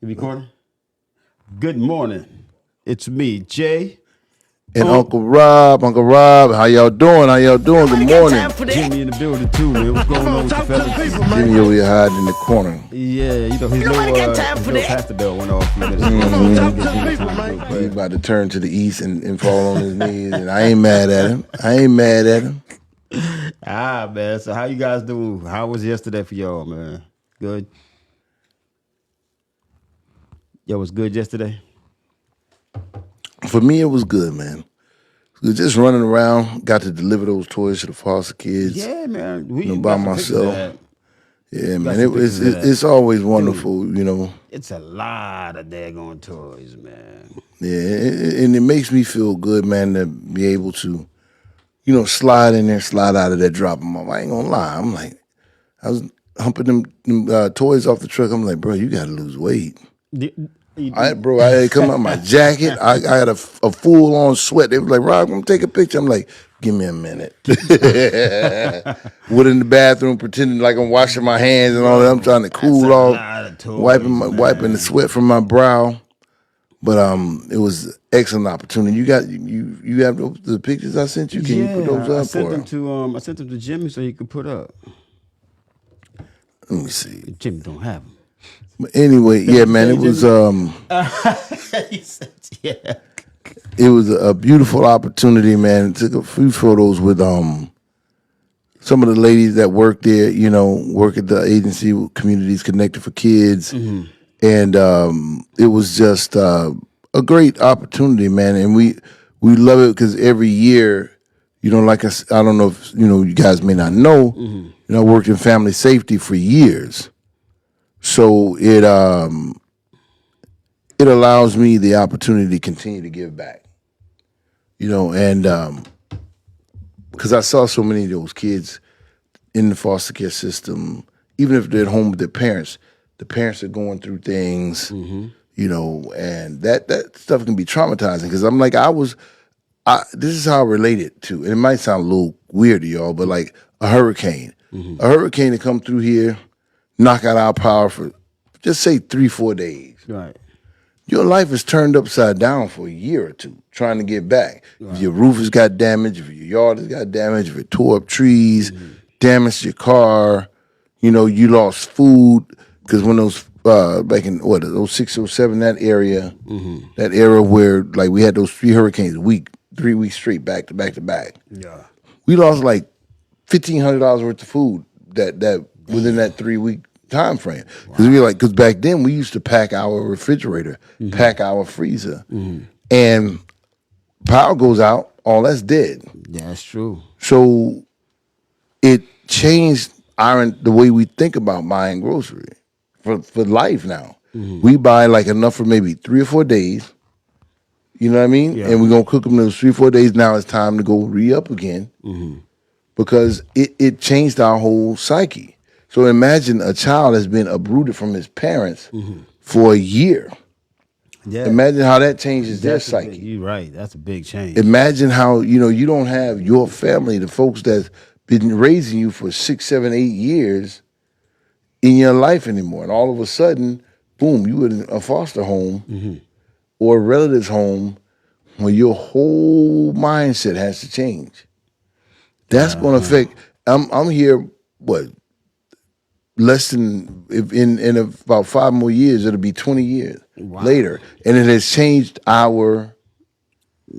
You recording? Good morning. It's me, Jay. And Uncle Rob, how y'all doing? Good morning. Jimmy in the building too, man. What's going on with you fellas? Jimmy over here hiding in the corner. Yeah, his little pastor bell went off a few minutes ago. He's about to turn to the east and fall on his knees, and I ain't mad at him. Man. So how you guys doing? How was yesterday for y'all, man? Good? Yo, was good yesterday? For me, it was good, man. We were just running around, got to deliver those toys to the foster kids. Yeah, man. By myself. Yeah, man. It's always wonderful, Dude, It's a lot of daggone toys, man. Yeah, and it makes me feel good, man, to be able to, slide in there, slide out of there, drop them off. I ain't gonna lie. I'm like, I was humping them toys off the truck. I'm like, bro, you gotta lose weight. I had to come out my jacket. I had a full on sweat. They was like, Rob, I'm gonna take a picture. I'm like, give me a minute. Went in the bathroom pretending like I'm washing my hands and all that. I'm trying to cool off, wiping the sweat from my brow. But it was an excellent opportunity. You have the pictures I sent you. Can you put those up? I sent them to Jimmy so he could put up. Let me see. Jimmy don't have them. But anyway, yeah, man, it was it was a beautiful opportunity, man. Took a few photos with some of the ladies that work there, work at the agency with Communities Connected for Kids. Mm-hmm. And it was just a great opportunity, man. And we love it because every year, like I don't know if you guys may not know, mm-hmm. I worked in family safety for years. So it allows me the opportunity to continue to give back, and because I saw so many of those kids in the foster care system, even if they're at home with their parents, the parents are going through things, mm-hmm. And that stuff can be traumatizing. Because I'm like, this is how I relate it to, and it might sound a little weird to y'all, but like a hurricane, mm-hmm. a hurricane to come through here, knock out our power for, just say 3-4 days. Right. Your life is turned upside down for a year or two trying to get back. Right. If your roof has got damaged, if your yard has got damaged, if it tore up trees, mm-hmm. damaged your car, you lost food. Because when those, back in, 06, 07, that area, mm-hmm. that era where, like, we had those 3 hurricanes 3 weeks straight, back to back to back. Yeah. We lost, like, $1,500 worth of food that within that 3-week time frame. Because back then we used to pack our refrigerator, mm-hmm. pack our freezer, mm-hmm. and power goes out, all that's dead. Yeah, that's true. So it changed the way we think about buying grocery for life now. Mm-hmm. We buy like enough for maybe 3 or 4 days. You know what I mean? Yeah. And we're gonna cook them those 3 or 4 days. Now it's time to go re-up again, mm-hmm. because it changed our whole psyche. So imagine a child has been uprooted from his parents, mm-hmm. for a year. Yeah. Imagine how that changes their psyche. You're right. That's a big change. Imagine how, you don't have your family, the folks that's been raising you for 6, 7, 8 years in your life anymore. And all of a sudden, boom, you in a foster home, mm-hmm. or a relative's home where your whole mindset has to change. That's going to affect, I'm here, less than, in about 5 more years, it'll be 20 years later. And it has changed the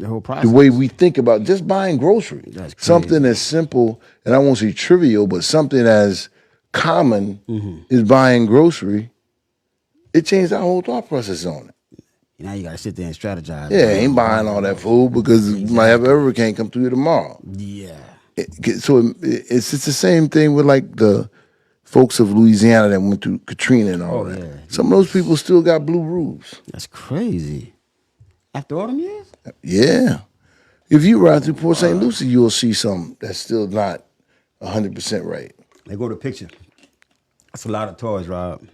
whole process. The way we think about just buying groceries. Something as simple, and I won't say trivial, but something as common, mm-hmm. is buying grocery. It changed our whole thought process on it. Now you got to sit there and strategize. Yeah, ain't buying all that food because exactly. might have a hurricane come through here tomorrow. Yeah. So it's the same thing with like the folks of Louisiana that went through Katrina and all that. Yeah. Some of those people still got blue roofs. That's crazy. After all them years? Yeah. If you ride through Port St. Lucie, you'll see something that's still not 100% right. They go to picture. That's a lot of toys, Rob.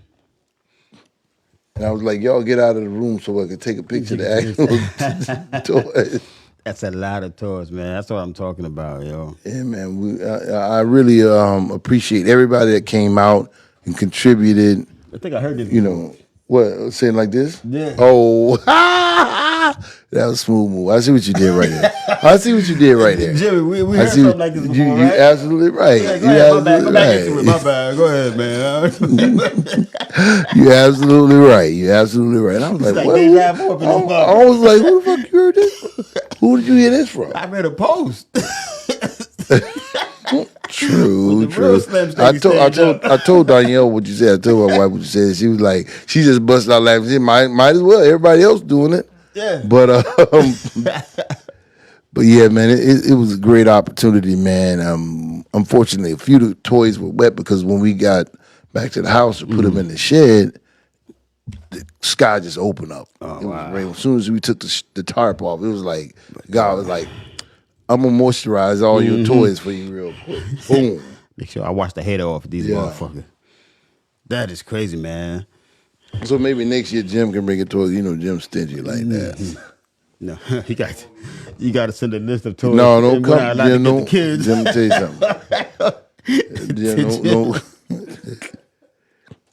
And I was like, y'all get out of the room so I can take a picture of the actual toys. That's a lot of toys, man. That's what I'm talking about, yo. Yeah, man. I really appreciate everybody that came out and contributed. I think I heard this. What, saying like this? Yeah. Oh, that was a smooth move. I see what you did right there. I see what you did right there. Jimmy, we I heard see something like this before, you right? absolutely right. Yeah, go You ahead, my absolutely bad. Go back into it. My right. bad. Go ahead, man. You absolutely right. You absolutely right. I was like, like what? deja vu up in this I was like, who the fuck you heard this? Who did you hear this from? I read a post. True, With the real true. Slim Shady stand I told Danielle what you said. I told my wife what you said. She was like, she just busted out laughing. She might as well. Everybody else doing it. Yeah. But but yeah, man, it was a great opportunity, man. Unfortunately, a few of the toys were wet because when we got back to the house to put them in the shed, the sky just opened up. It was rain. As soon as we took the tarp off, it was like God was like, I'm gonna moisturize all your toys for you real quick. Boom. Make sure I wash the head off of these motherfuckers. That is crazy, man. So maybe next year Jim can bring a toy. You know, Jim's stingy like that. No, you got to send a list of toys. No, and don't we're not come. allowed to Jim, get no, the kids. Jim, tell you something. Jim, no.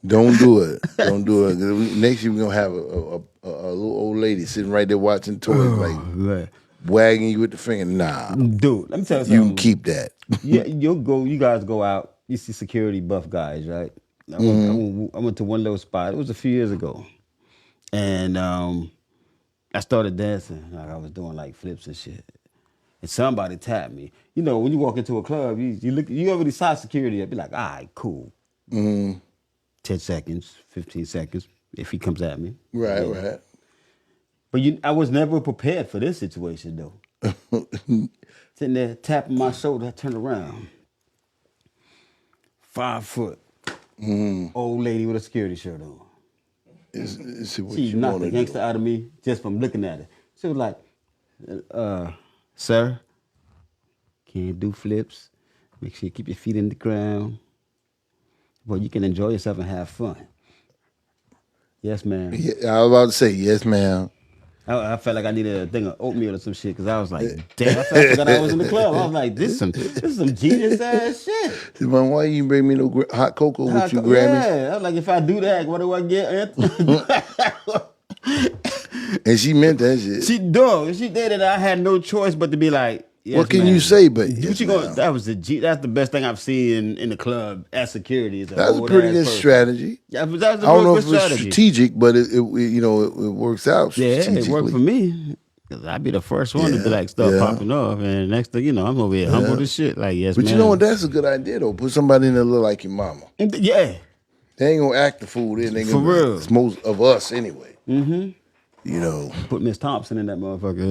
Don't do it. Don't do it. Next year we're gonna have a little old lady sitting right there watching toys, like Right. wagging you with the finger. Nah, Dude, let me tell you you something. can keep that. Yeah, you guys go out, you see security buff guys, right? I went to one little spot. It was a few years ago. And I started dancing. Like I was doing like flips and shit. And somebody tapped me. You know, when you walk into a club, you already saw security. I'd be like, all right, cool. 10 seconds, 15 seconds, if he comes at me. Right, Yeah. right. But I was never prepared for this situation, though. Sitting there tapping my shoulder, I turned around. 5 foot, old lady with a security shirt on. It's what She you knocked want the to gangster do. out of me just from looking at her. She was like, sir, can't do flips. Make sure you keep your feet in the ground. Well, you can enjoy yourself and have fun. Yes, ma'am. Yeah, I was about to say yes, ma'am. I felt like I needed a thing of oatmeal or some shit because I was like, damn, I forgot I was in the club. I was like, this is some genius ass shit. Man, why you bring me no hot cocoa with you, Grammy? Yeah, I was like, if I do that, what do I get? And she meant that shit. She did it. I had no choice but to be like, yes, What can ma'am. you say? But What yes, you gonna? ma'am. That's the best thing I've seen in the club as security. Is That's a pretty good strategy. Yeah, but that was a I don't real know good if it's strategy. strategic, but it works out. Yeah, it strategically. worked for me. Cause I'd be the first one to be like start yeah. popping off, and next thing you know, I'm over here humble as shit. Like yes, But man. you know what? That's a good idea though. Put somebody in there look like your mama. Yeah, They ain't gonna act the fool. They ain't For gonna, real. It's most of us anyway. Mm-hmm. You know. put Miss Thompson in that motherfucker.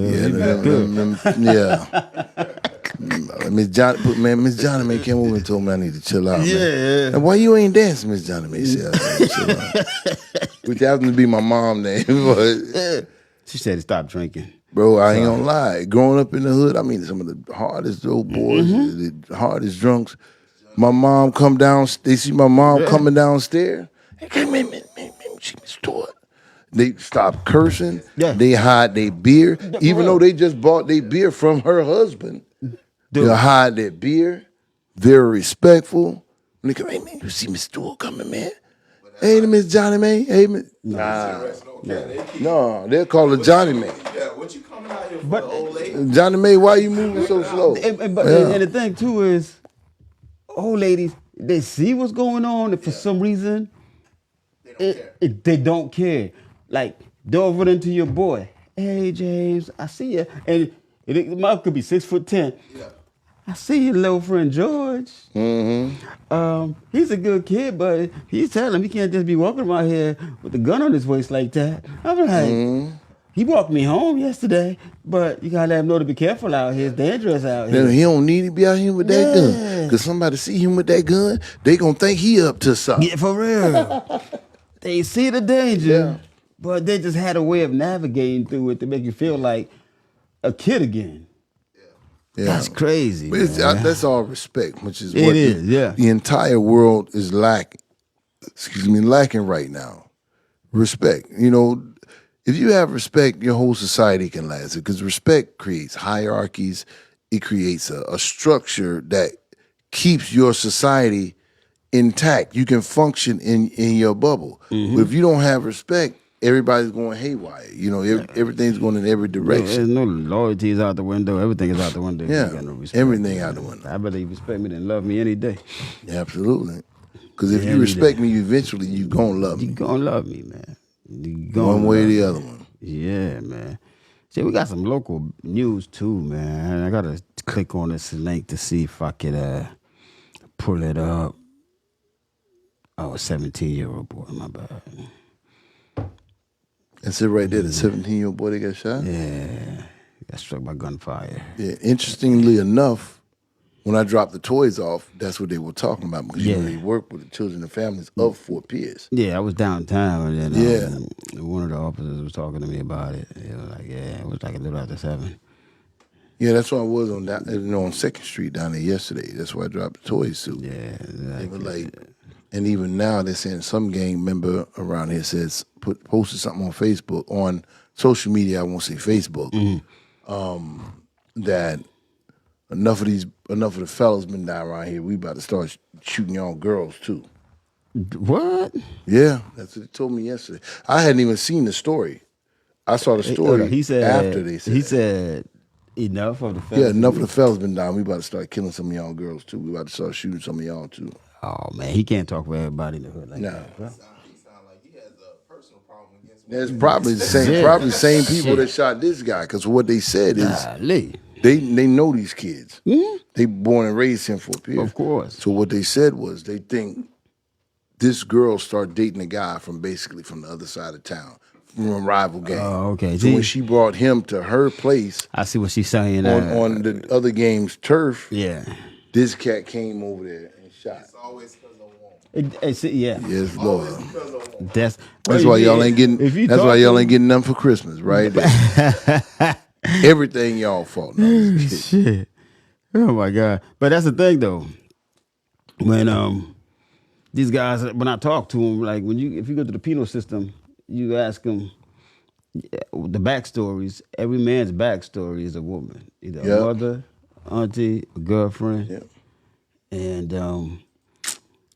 Yeah. Miss Johnny May came over and told me I need to chill out. Yeah. Man. And why you ain't dancing, Miss Johnny May? Said, I need to chill out. Which happens to be my mom's name, but. She said stop drinking. Bro, I ain't gonna lie. Growing up in the hood, I mean, some of the hardest old boys, the hardest drunks. My mom come down. They see my mom coming downstairs. Hey, come in, she Stewart. They stop cursing. Yeah. They hide their beer, even though they just bought their beer from her husband. They'll hide their beer. Very respectful. When they come, hey man, you see Miss Stewart coming, man. Hey, Miss Johnny May. Hey, Miss. No, they'll call her Johnny May. Yeah, what you coming out here for, old lady? Johnny May, why you moving so slow? And the thing too is, old ladies, they see what's going on, and for some reason, they don't care. Like they'll run into your boy. Hey James, I see you, and it mom could be 6'10". Yeah. I see your little friend George. He's a good kid, but he's telling him he can't just be walking around here with the gun on his waist like that. I'm like, he walked me home yesterday, but you gotta let him know to be careful out here. It's dangerous out here. Then he don't need to be out here with that Yeah. gun. Cause somebody see him with that gun, they gonna think he up to something. Yeah, for real. They see the danger, Yeah. but they just had a way of navigating through it to make you feel like a kid again. Yeah. That's crazy. But it's, man. that's all respect, which is It what is, yeah. the entire world is lacking right now. Respect. You know, if you have respect, your whole society can last. Because respect creates hierarchies. It creates a structure that keeps your society intact. You can function in your bubble. But if you don't have respect, everybody's going haywire. You know, everything's going in every direction. There's no loyalty is out the window. Everything is out the window. Yeah, You got no respect, everything man. out the window. I better you respect me than love me any day. Absolutely. Because if you Every respect day. me, eventually you gonna love You me. gonna love me, man. You gonna One way or love the me. other one. Yeah, man. See, we got some local news too, man. I gotta click on this link to see if I could pull it up. Oh, a 17-year-old boy, my bad. That's it right there. The 17-year-old boy that got shot. Yeah, got struck by gunfire. Yeah. Interestingly enough, when I dropped the toys off, that's what they were talking about because you know Yeah. they work with the children and families of Fort Pierce. Yeah, I was downtown and then Yeah. one of the officers was talking to me about it. It was like, yeah, it was like a little after 7. Yeah, that's why I was on on 2nd Street down there yesterday. That's why I dropped the toys too. Yeah, They exactly. were like, and even now they're saying some gang member around here posted something on Facebook, on social media. I won't say Facebook. That enough of the fellas been down around here. We about to start shooting y'all girls too. What? Yeah, that's what they told me yesterday. I hadn't even seen the story. I saw the story He said after they said. he that. said enough of the fellas. Yeah, enough of the fellas been down. We about to start killing some of y'all girls too. We about to start shooting some of y'all too. Oh man, he can't talk for everybody in the hood like Nah. that, bro. He sound like he has a personal problem against That's probably the same people that shot this guy. Because what they said is Golly. they know these kids. They born and raised in Fort Pierce. Of course. So what they said was they think this girl started dating a guy from the other side of town, from a rival gang. Oh, okay. So when she brought him to her place I see what she's saying. on the other game's turf, Yeah. this cat came over there and shot. It's always because of a woman. Yeah. Yes, Lord. Always because of a woman. That's Why y'all ain't getting. If you That's talk why to y'all him- ain't getting nothing for Christmas, right? Everything y'all fault. No, I'm just kidding. Shit. Oh my God. But that's the thing though. When these guys, when I talk to them, like if you go to the penal system, you ask them the backstories. Every man's backstory is a woman, either Yep. a mother, auntie, a girlfriend, Yep.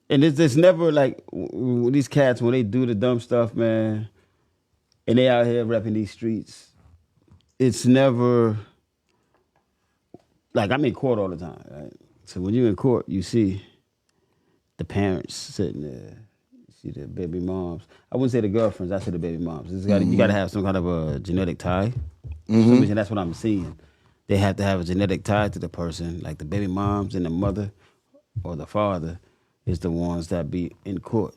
and it's never like these cats when they do the dumb stuff, man, and they out here repping these streets. It's never like I'm in court all the time, right? So when you're in court, you see the parents sitting there, you see the baby moms. I wouldn't say the girlfriends, I say the baby moms. You got to have some kind of a genetic tie. For some reason, that's what I'm seeing. They have to have a genetic tie to the person, like the baby moms and the mother or the father is the ones that be in court.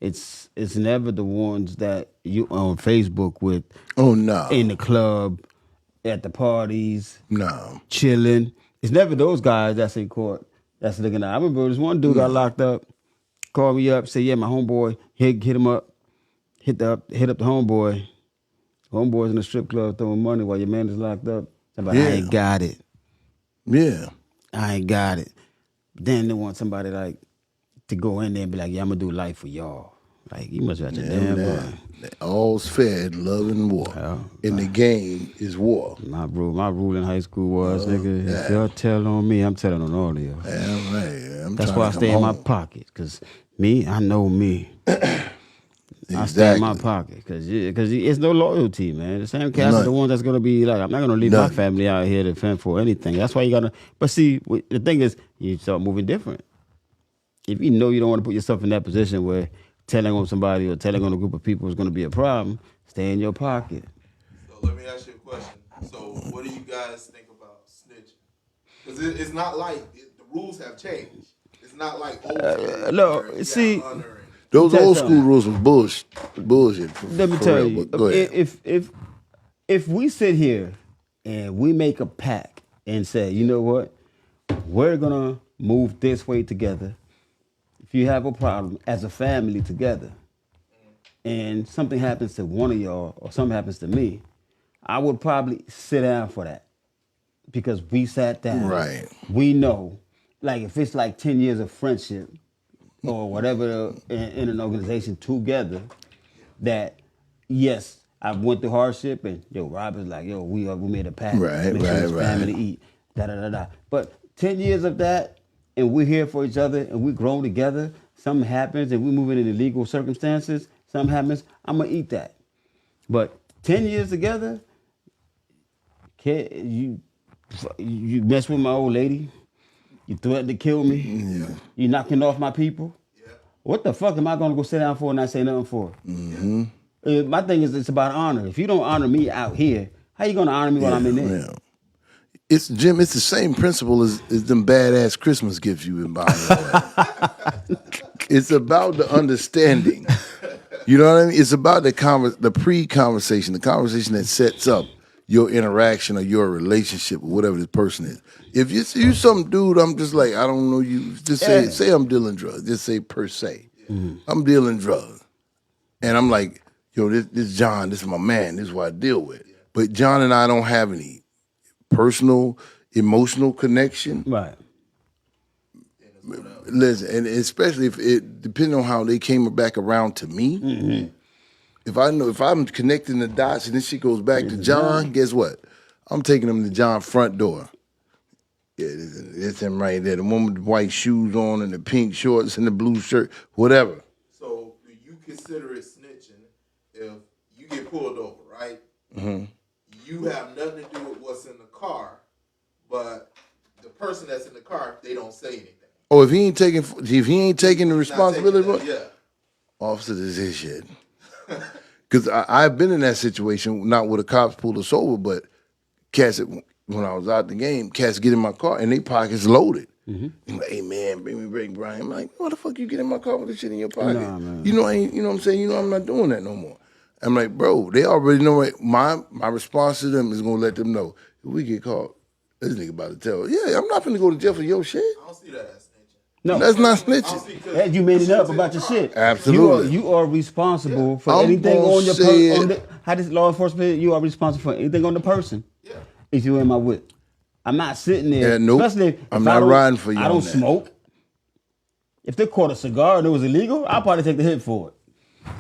It's never the ones that you on Facebook with Oh no, in the club, at the parties, no. chilling. It's never those guys that's in court that's looking at. I remember this one dude got locked up, called me up, said, yeah, my homeboy, hit him up, hit up the homeboy. Homeboy's in the strip club throwing money while your man is locked up. Somebody, I Yeah. ain't got it. Yeah, I ain't got it. Then they want somebody like to go in there and be like, yeah, I'm gonna do life for y'all. Like, you must have your damn mind. all's fair in love and war. Yeah. And the game is war. My rule in high school was, nigga, if y'all tell on me, I'm telling on all of you. Yeah, right. I'm That's trying why I to stay come in my home. pocket, because me, I know me. I stay in my pocket, because it's no loyalty, man. The same cats are the None. ones that's going to be like, I'm not going to leave my None. family out here to fend for anything. That's why you got to, but see, the thing is, you start moving different. If you know you don't want to put yourself in that position where telling on somebody or telling on a group of people is going to be a problem, stay in your pocket. So let me ask you a question. So what do you guys think about snitching? Because it's not like the rules have changed. It's not like old school no, where you see- gotta honor it. Those Tell old something. school rules was bullshit. Let me for tell real, you, but go ahead. if we sit here and we make a pact and say, you know what, we're gonna move this way together. If you have a problem as a family together, and something happens to one of y'all or something happens to me, I would probably sit down for that because we sat down. Right. We know, like if it's like 10 years of friendship or whatever in an organization together, that yes, I went through hardship and yo, Robert's like, yo, we made a pact. Right, Make sure right, his right. family eat. Da da da da. But 10 years of that, and we're here for each other, and we grown together. something happens and we move in illegal circumstances, something happens, I'm gonna eat that. But 10 years together, you mess with my old lady, you threaten to kill me, you knocking off my people. What the fuck am I gonna go sit down for and not say nothing for? My thing is, it's about honor. If you don't honor me out here, how you gonna honor me while I'm in there? Yeah. It's Jim. It's the same principle as them badass Christmas gifts you've been buying. It's about the understanding. You know what I mean? It's about the pre-conversation, the conversation that sets up your interaction or your relationship with whatever this person is. If you some dude, I'm just like, I don't know you. Just say I'm dealing drugs. Just say per se, I'm dealing drugs, and I'm like, yo, this John, this is my man. This is what I deal with. But John and I don't have any personal, emotional connection. Right. Listen, and especially if it depending on how they came back around to me. If I'm connecting the dots and then she goes back to John, guess what? I'm taking them to John's front door. Yeah, it's him right there. The one with the white shoes on and the pink shorts and the blue shirt, whatever. So, do you consider it snitching if you get pulled over, right? You have nothing to do with what's in the car, but the person that's in the car, they don't say anything. Oh, if he ain't taking the responsibility, Not taking that, officer, this is shit. Because I've been in that situation, not where the cops pulled us over, but cats, when I was out the game, cats get in my car and they pockets loaded. I'm like, hey man, bring me break, Brian. I'm like, what the fuck you get in my car with this shit in your pocket? Nah, man. You know, you know what I'm saying? You know I'm not doing that no more. I'm like, bro, they already know it. My response to them is gonna let them know, if we get caught, this nigga about to tell. Yeah, I'm not finna go to jail for your shit. I don't see that as snitching. No, That's not I don't snitching. see 'cause Hey, you made it up shit's about in your the car. shit. Absolutely. You are responsible for I'm anything gonna on your say person. it. How does law enforcement? You are responsible for anything on the person. Yeah. If you in my whip, I'm not sitting there. Yeah, nope. Especially if I'm I not don't- riding for you I on don't that. smoke. If they caught a cigar and it was illegal, I'll probably take the hit for it.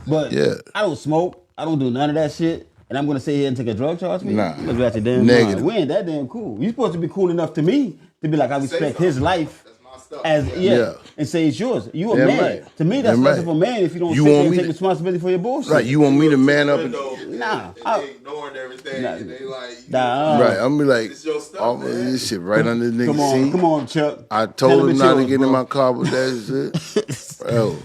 But Yeah. I don't smoke. I don't do none of that shit. And I'm gonna sit here and take a drug charge? Me? Nah. Look at your damn Negative. mind. We ain't that damn cool. You supposed to be cool enough to me to be like, I respect his something. life. That's my stuff. As Yeah. and say it's yours. You a Damn man. right. To me, that's Damn less right. of a man if you don't You sit there want and me take to- responsibility for your bullshit. Right, you want me to man up and Window, Nah, and they ignoring everything. And they like, Nah. right. I'm be like, It's your stuff, all man. this shit right under the nigga's seat. Come on, Chuck. I Tell told him it's not to yours, get bro. in my car with that shit. Bro.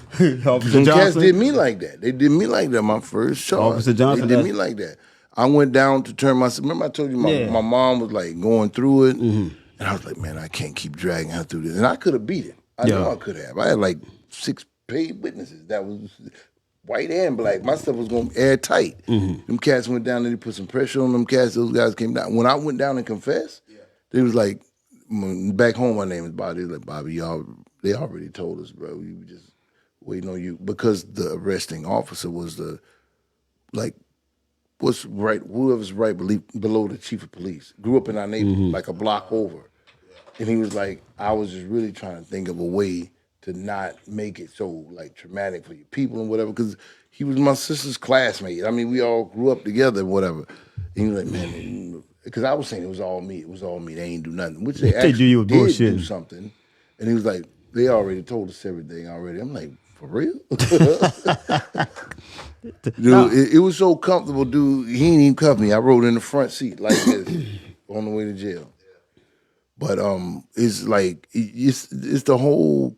Officer Some cats Johnson. did me like that. They did me like that my first charge. Officer Johnson, They did that's- me like that. I went down to turn my. Remember I told you my mom was like going through it, and I was like, man, I can't keep dragging her through this. And I could have beat it. I know I could have. I had like 6 paid witnesses that was white and black. My stuff was going airtight. Them cats went down and they put some pressure on them cats. Those guys came down. When I went down and confessed, they was like, back home my name is Bobby. They was like, Bobby, they already told us, bro. We were just waiting on you. Because the arresting officer was what's right, whoever's right below the chief of police. Grew up in our neighborhood, like a block over. And he was like, I was just really trying to think of a way to not make it so like traumatic for your people and whatever, because he was my sister's classmate. I mean, we all grew up together and whatever. And he was like, man, because I was saying it was all me. It was all me. They ain't do nothing. Which they actually you were did bullshitting. do something. And he was like, they already told us everything already. I'm like, for real? Dude, it was so comfortable, dude. He ain't even cuff me. I rode in the front seat like this on the way to jail. But it's like it's the whole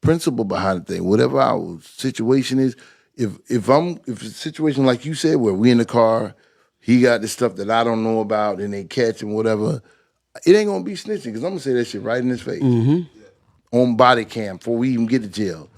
principle behind the thing. Whatever our situation is, if it's a situation like you said where we in the car, he got the stuff that I don't know about, and they catch him, whatever, it ain't gonna be snitching because I'm gonna say that shit right in his face on body cam before we even get to jail.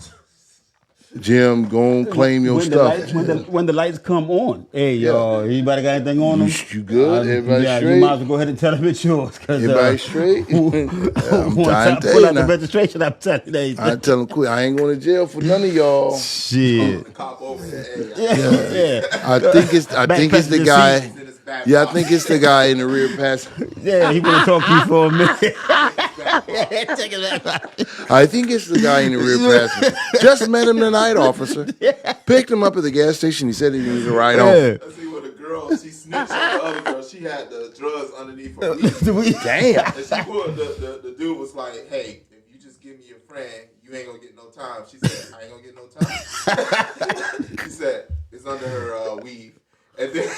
Jim, go and claim your stuff. When the lights come on, hey y'all, anybody got anything on them? You good? Everybody straight? You might as well go ahead and tell them it's yours. Everybody straight? I'm Once I trying to tell pull you out the now. registration, I'm telling you that. I tell him quick, I ain't going to jail for none of y'all. Shit. The cop over there. Hey, Yeah. I think it's the passenger guy. he's in his back Yeah, I pocket. think it's the guy in the rear passenger. Yeah, he gonna talk to you for a minute. I think it's the guy in the rear passenger. Just met him tonight, officer. Picked him up at the gas station. He said he needed a ride home. I see what the girl, she snitched on the other girl. She had the drugs underneath her knee. Damn. And she pulled, the dude was like, hey, if you just give me your friend, you ain't gonna get no time. She said, I ain't gonna get no time. She said, it's under her weave. And then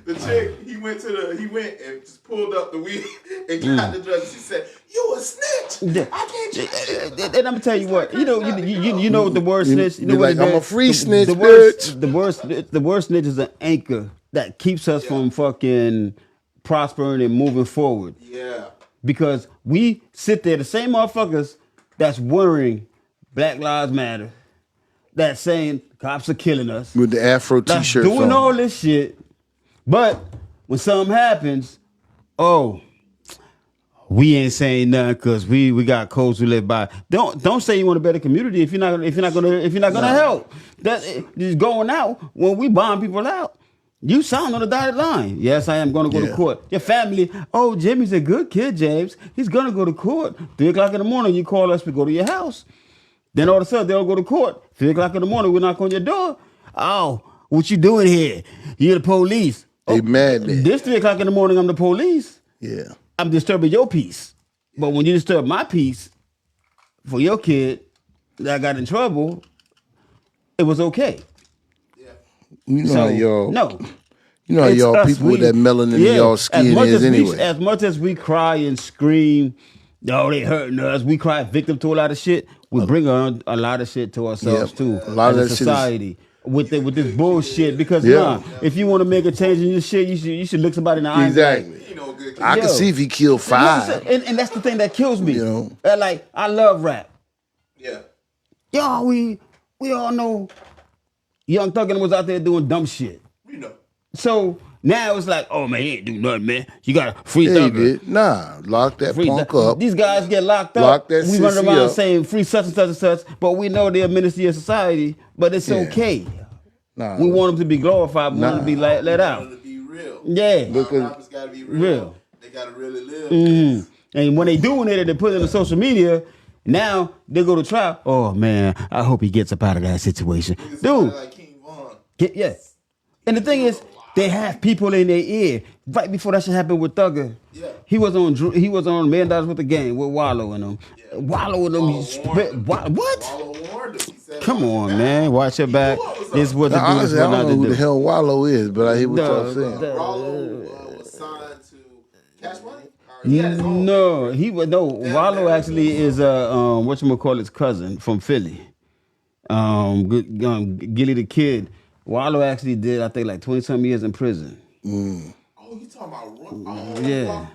the chick, he went and just pulled up the weave and got the drug. She said, "You a snitch? I can't trust you." And I'm gonna tell you what, you know what the word snitch. You know what like, it I'm a is? free snitch, the bitch. the word snitch is an anchor that keeps us from fucking prospering and moving forward. Yeah. Because we sit there, the same motherfuckers that's worrying Black Lives Matter, that's saying cops are killing us, With the Afro that's t-shirt doing on. all this shit. But when something happens, oh, we ain't saying nothing because we got codes to live by. Don't say you want a better community if you're not gonna help. That is going out when we bomb people out. You signed on the dotted line. Yes, I am going to go to court. Your family, oh, Jimmy's a good kid, James. He's going to go to court. 3 o'clock in the morning, you call us, we go to your house. Then all of a sudden, they'll go to court. 3 o'clock in the morning, we knock on your door. Oh, what you doing here? You're the police. They mad then. This 3 o'clock in the morning, I'm the police. Yeah. I'm disturbing your peace. But when you disturb my peace for your kid that got in trouble, it was okay. You know So, how y'all. no. You know how It's y'all us. people with that melanin in y'all skin is anyway. As much as we cry and scream, oh, they hurting us. We cry victim to a lot of shit. We bring on a lot of shit to ourselves too. A lot as of a that shit society. With this bullshit, because Yeah. if you want to make a change in your shit, you should look somebody in the eye. and be like, Exactly. You know, good. I can Yo. see if he killed you know what I'm 5. saying? And that's the thing that kills me. You know? Like, I love rap. Yeah. Y'all, we all know Young Thugger was out there doing dumb shit. You know. So now it's like, oh man, he ain't do nothing, man. You gotta free Yeah, he Thugger. did. Nah, lock that Free punk Thugger. up. These guys get locked up. Lock that we run sissy around up. saying free such and such and such, but we know they're a menace to your society. But it's Yeah. okay. Nah, We want them to be glorified. We want them to be let out. To be real. Yeah. Because rappers gotta be real. Real. They gotta really live. And when they doing it and they put it on social media, now they go to trial. Oh man, I hope he gets up out of that situation, dude. Like King Von. Yeah. And the thing is, they have people in their ear. Right before that shit happened with Thugger, Yeah. he was on $1 Million with the Game with Wallow and them. Wallow and them. What? Wallow warned him. He said, Come on, man. Watch your back. This is what the Now, do. This honestly, is I what not don't know to who do. the hell Wallow is, but I hear what y'all saying. Rollo was signed to Cash Money? Or he had his own No, he was no. Wallow actually is whatchamacallit's cousin from Philly. Gilly the Kid. Wallow actually did, I think, like 20-something years in prison. Oh, you talking about Yeah.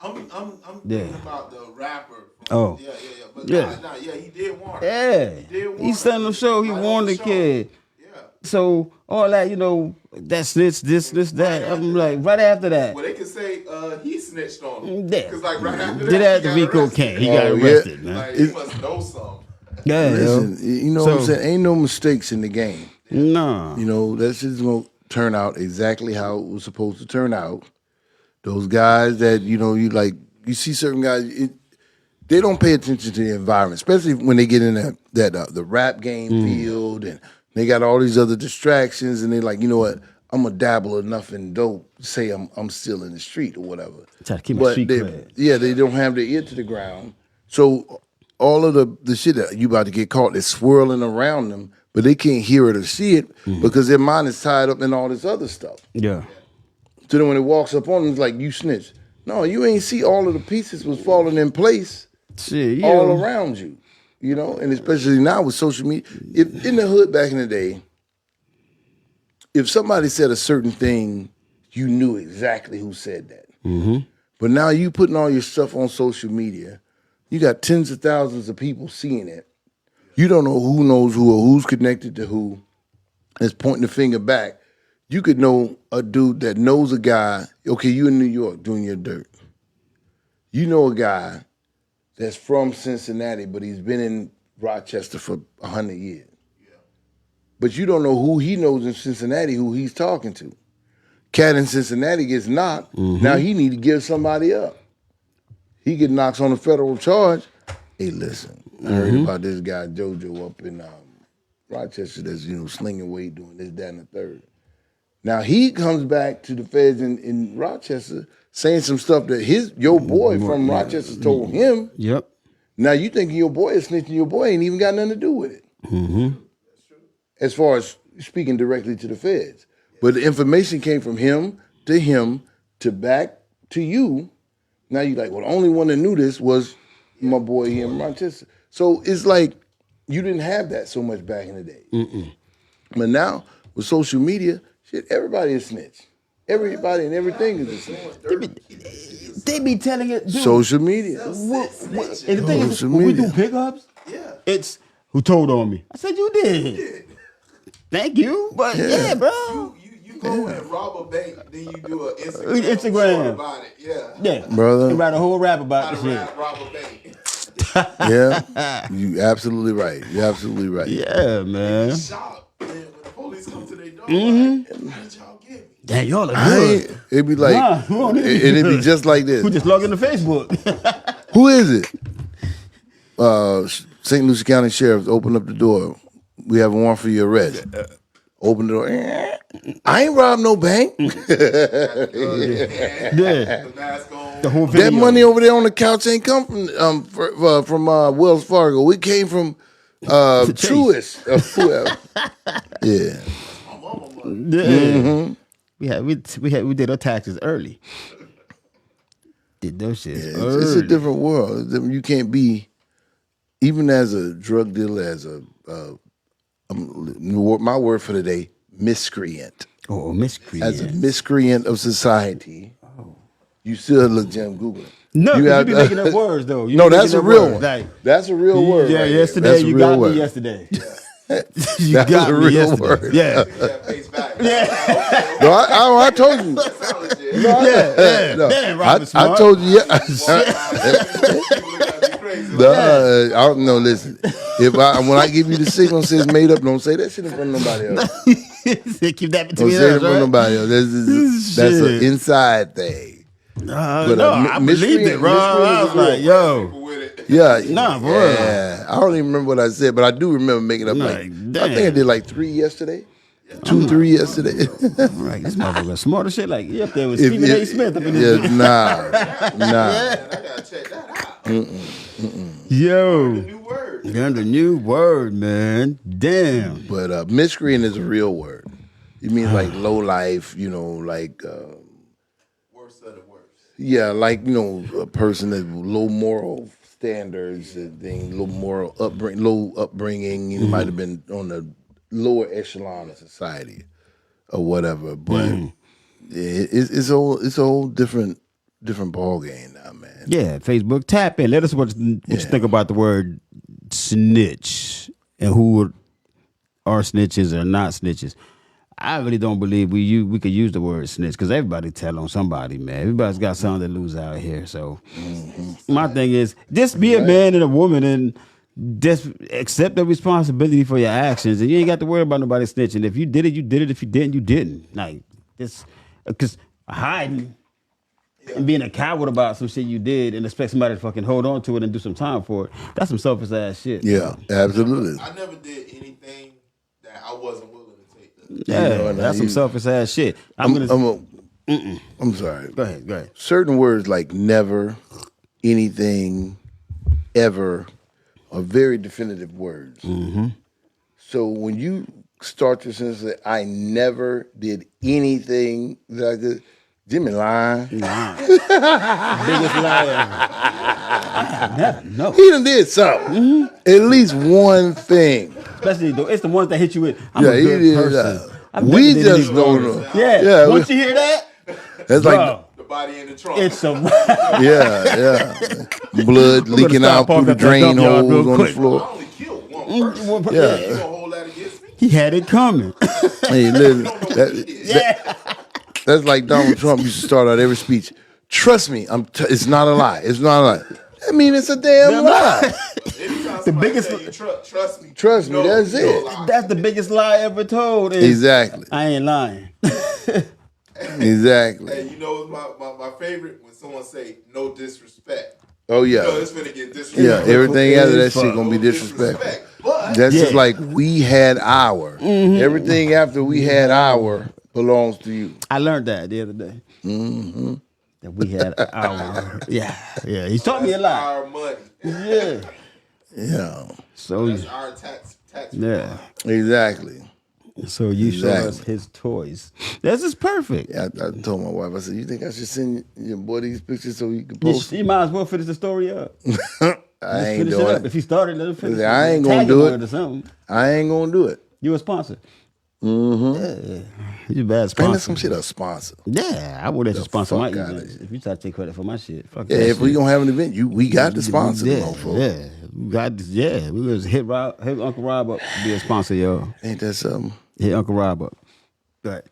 I'm Yeah. thinking about the rapper. Oh. Yeah. But Yeah. he did warn. Yeah. did warn He sent the show. He right on warned the the show. kid. Yeah. So all that, that snitch, this, that. I'm like, right after that. Well, they can say he snitched on him. Yeah. Because like right after that, Did that he the got Rico arrested. came. He got Oh, yeah. arrested, man. Like, he must know something. Yeah. Listen, you know what I'm So- saying? Ain't no mistakes in the game. No. You know, that shit's gonna turn out exactly how it was supposed to turn out. Those guys that, you see certain guys, they don't pay attention to the environment, especially when they get in the rap game field and they got all these other distractions and they like, you know what, I'm gonna dabble enough in dope to say I'm still in the street or whatever. Try to keep my street they, cred. yeah, they don't have their ear to the ground. So all of the shit that you about to get caught is swirling around them, but they can't hear it or see it because their mind is tied up in all this other stuff. Yeah. So then when it walks up on them, it's like, you snitch. No, you ain't see all of the pieces was falling in place Shit, all around you. And especially now with social media. If in the hood back in the day, if somebody said a certain thing, you knew exactly who said that. Mm-hmm. But now you putting all your stuff on social media, you got tens of thousands of people seeing it. You don't know who knows who or who's connected to who. It's pointing the finger back. You could know a dude that knows a guy. Okay, you in New York doing your dirt. You know a guy that's from Cincinnati, but he's been in Rochester for 100 years. But you don't know who he knows in Cincinnati, who he's talking to. Cat in Cincinnati gets knocked. Now he need to give somebody up. He get knocked on a federal charge. Hey, listen, I heard about this guy JoJo up in Rochester that's slinging weight, doing this, that, and the third. Now he comes back to the feds in Rochester saying some stuff that your boy from Rochester told him. Yep. Now you thinking your boy is snitching, your boy ain't even got nothing to do with it. Mm-hmm. As far as speaking directly to the feds. But the information came from him to back to you. Now you're like, well, the only one that knew this was my boy here in Rochester. So it's like you didn't have that so much back in the day. But now with social media, shit, everybody is snitch. Everybody and everything is a snitch. They be telling it. Dude, Social media. and the thing is, Social when we do media. pickups, it's who told on me. I said you did. Thank you, but yeah, bro. You go and rob a bank, then you do an Instagram. short about it. Yeah, Brother. You write a whole rap about How the to shit. rob a bank. Yeah. You absolutely right. You're absolutely right. Yeah, man. Shocked, man, when the police come to their door, like, how did y'all get me? Damn, y'all are I good. ain't, it'd be like, Nah, we don't need it'd be just like this. Who just log into Facebook? Who is it? St. Lucie County Sheriff, open up the door. We have a warrant for your arrest. Open the door. I ain't robbed no bank. Yeah. The mask on. The whole video. That money over there on the couch ain't come from Wells Fargo. It came from Truist or whoever. Yeah. My mama money. Yeah. We did our taxes early. Did those shit early. It's a different world. You can't be, even as a drug dealer, as my word for the day, miscreant. Oh, miscreant. As a miscreant of society, you still look Jim Google. No, you be making up words though. You No, be that's making a up real words. one. Like, That's a real word. yeah, right there. yesterday That's a you real got word. me yesterday. You That's got a me real yesterday. word. Yeah. Yeah, face value. Yeah. No, I told you. Solid shit. Yeah. No, Damn, Robert I Smart. told you. People look at me crazy. No, I don't know. Listen, when I give you the signal says made up, don't say that shit in front of nobody else. Keep that Don't between say it in us, front of right? nobody else. That's an Shit. inside thing. But, No, I believed it, bro. I was like, yo. People with it. Yeah, Nah, for real. yeah. I don't even remember what I said, but I do remember making up Like, I think damn. I did like 3 yesterday, 2-3 yesterday. Right, this motherfucker smart as shit. Like, you up there with Stephen A. Smith up in this yeah, nah. Man, I gotta check that out. Yo. New word. Learned a new word, man. Damn. But miscreant is a real word. It means like low life, like Worst of the worst. yeah, like a person that's low moral standards and things, low upbringing. Might have been on the lower echelon of society or whatever. But it's a whole different ball game now, man. Yeah, Facebook, tap in. Let us what you think about the word snitch and who are snitches or not snitches. I really don't believe we could use the word snitch because everybody tell on somebody, man. Everybody's got something to lose out here. So my thing is just be a man and a woman and just accept the responsibility for your actions. And you ain't got to worry about nobody snitching. If you did it, you did it. If you didn't, you didn't. Like this, because hiding and being a coward about some shit you did and expect somebody to fucking hold on to it and do some time for it, that's some selfish ass shit. Yeah, absolutely. I never did anything that I wasn't willing to take. Yeah, that's some selfish ass shit. I'm sorry. Go ahead. Certain words like never, anything, ever are very definitive words. So when you start your sentence and say, I never did anything that I did, Jimmy lying. Biggest liar. No. He done did something. At least one thing. Especially though, it's the ones that hit you with. I'm Yeah, a he good did. person. I've never We did just anything don't wrong. know. Yeah. Yeah, Once you hear that, That's bro, like, The body in the trunk. it's a yeah. Blood leaking stop out through parking the at that drain dump yard holes real on the quick. I floor. only killed one person. Yeah. You gonna hold that against me? he had it coming. Hey, listen, Yeah. that's like Donald Trump used to start out every speech. Trust me, it's not a lie. It's not a lie. I mean, it's a damn lie. Anytime The somebody biggest- say you trust me. Trust me, no, that's you it. don't lie. That's the biggest lie ever told. Is, Exactly. I ain't lying. Exactly. Hey, you know my favorite when someone say no disrespect. Oh You know yeah. it's finna get disrespect. Yeah, everything after that shit Fuck. gonna be No disrespectful. But That's just Yeah. like we had our. Everything after we had our belongs to you. I learned that the other day. That we had our. Yeah. He taught me a lot. our money. Yeah. Yeah, So That's our tax. yeah. exactly. So you showed us Exactly. his toys. This is perfect. Yeah, I told my wife, I said, "You think I should send your boy these pictures so he can You, post?" you might as well finish the story up. I Let's ain't finish it doing up. it. If he started, let him finish it. I ain't Tag gonna him do on it. or something. I ain't gonna do it. You a sponsor. Yeah. You a bad Man, that's sponsor. some shit a sponsor. Yeah, I would let you The sponsor my fuck outta events. here. If you try to take credit for my shit, fuck Yeah, that if we shit. gonna have an event, we got to sponsor the yeah, motherfucker. yeah, we got this. Yeah, we was hit Uncle Rob up to be a sponsor, y'all. Ain't that something? Hit Uncle Rob up. Right.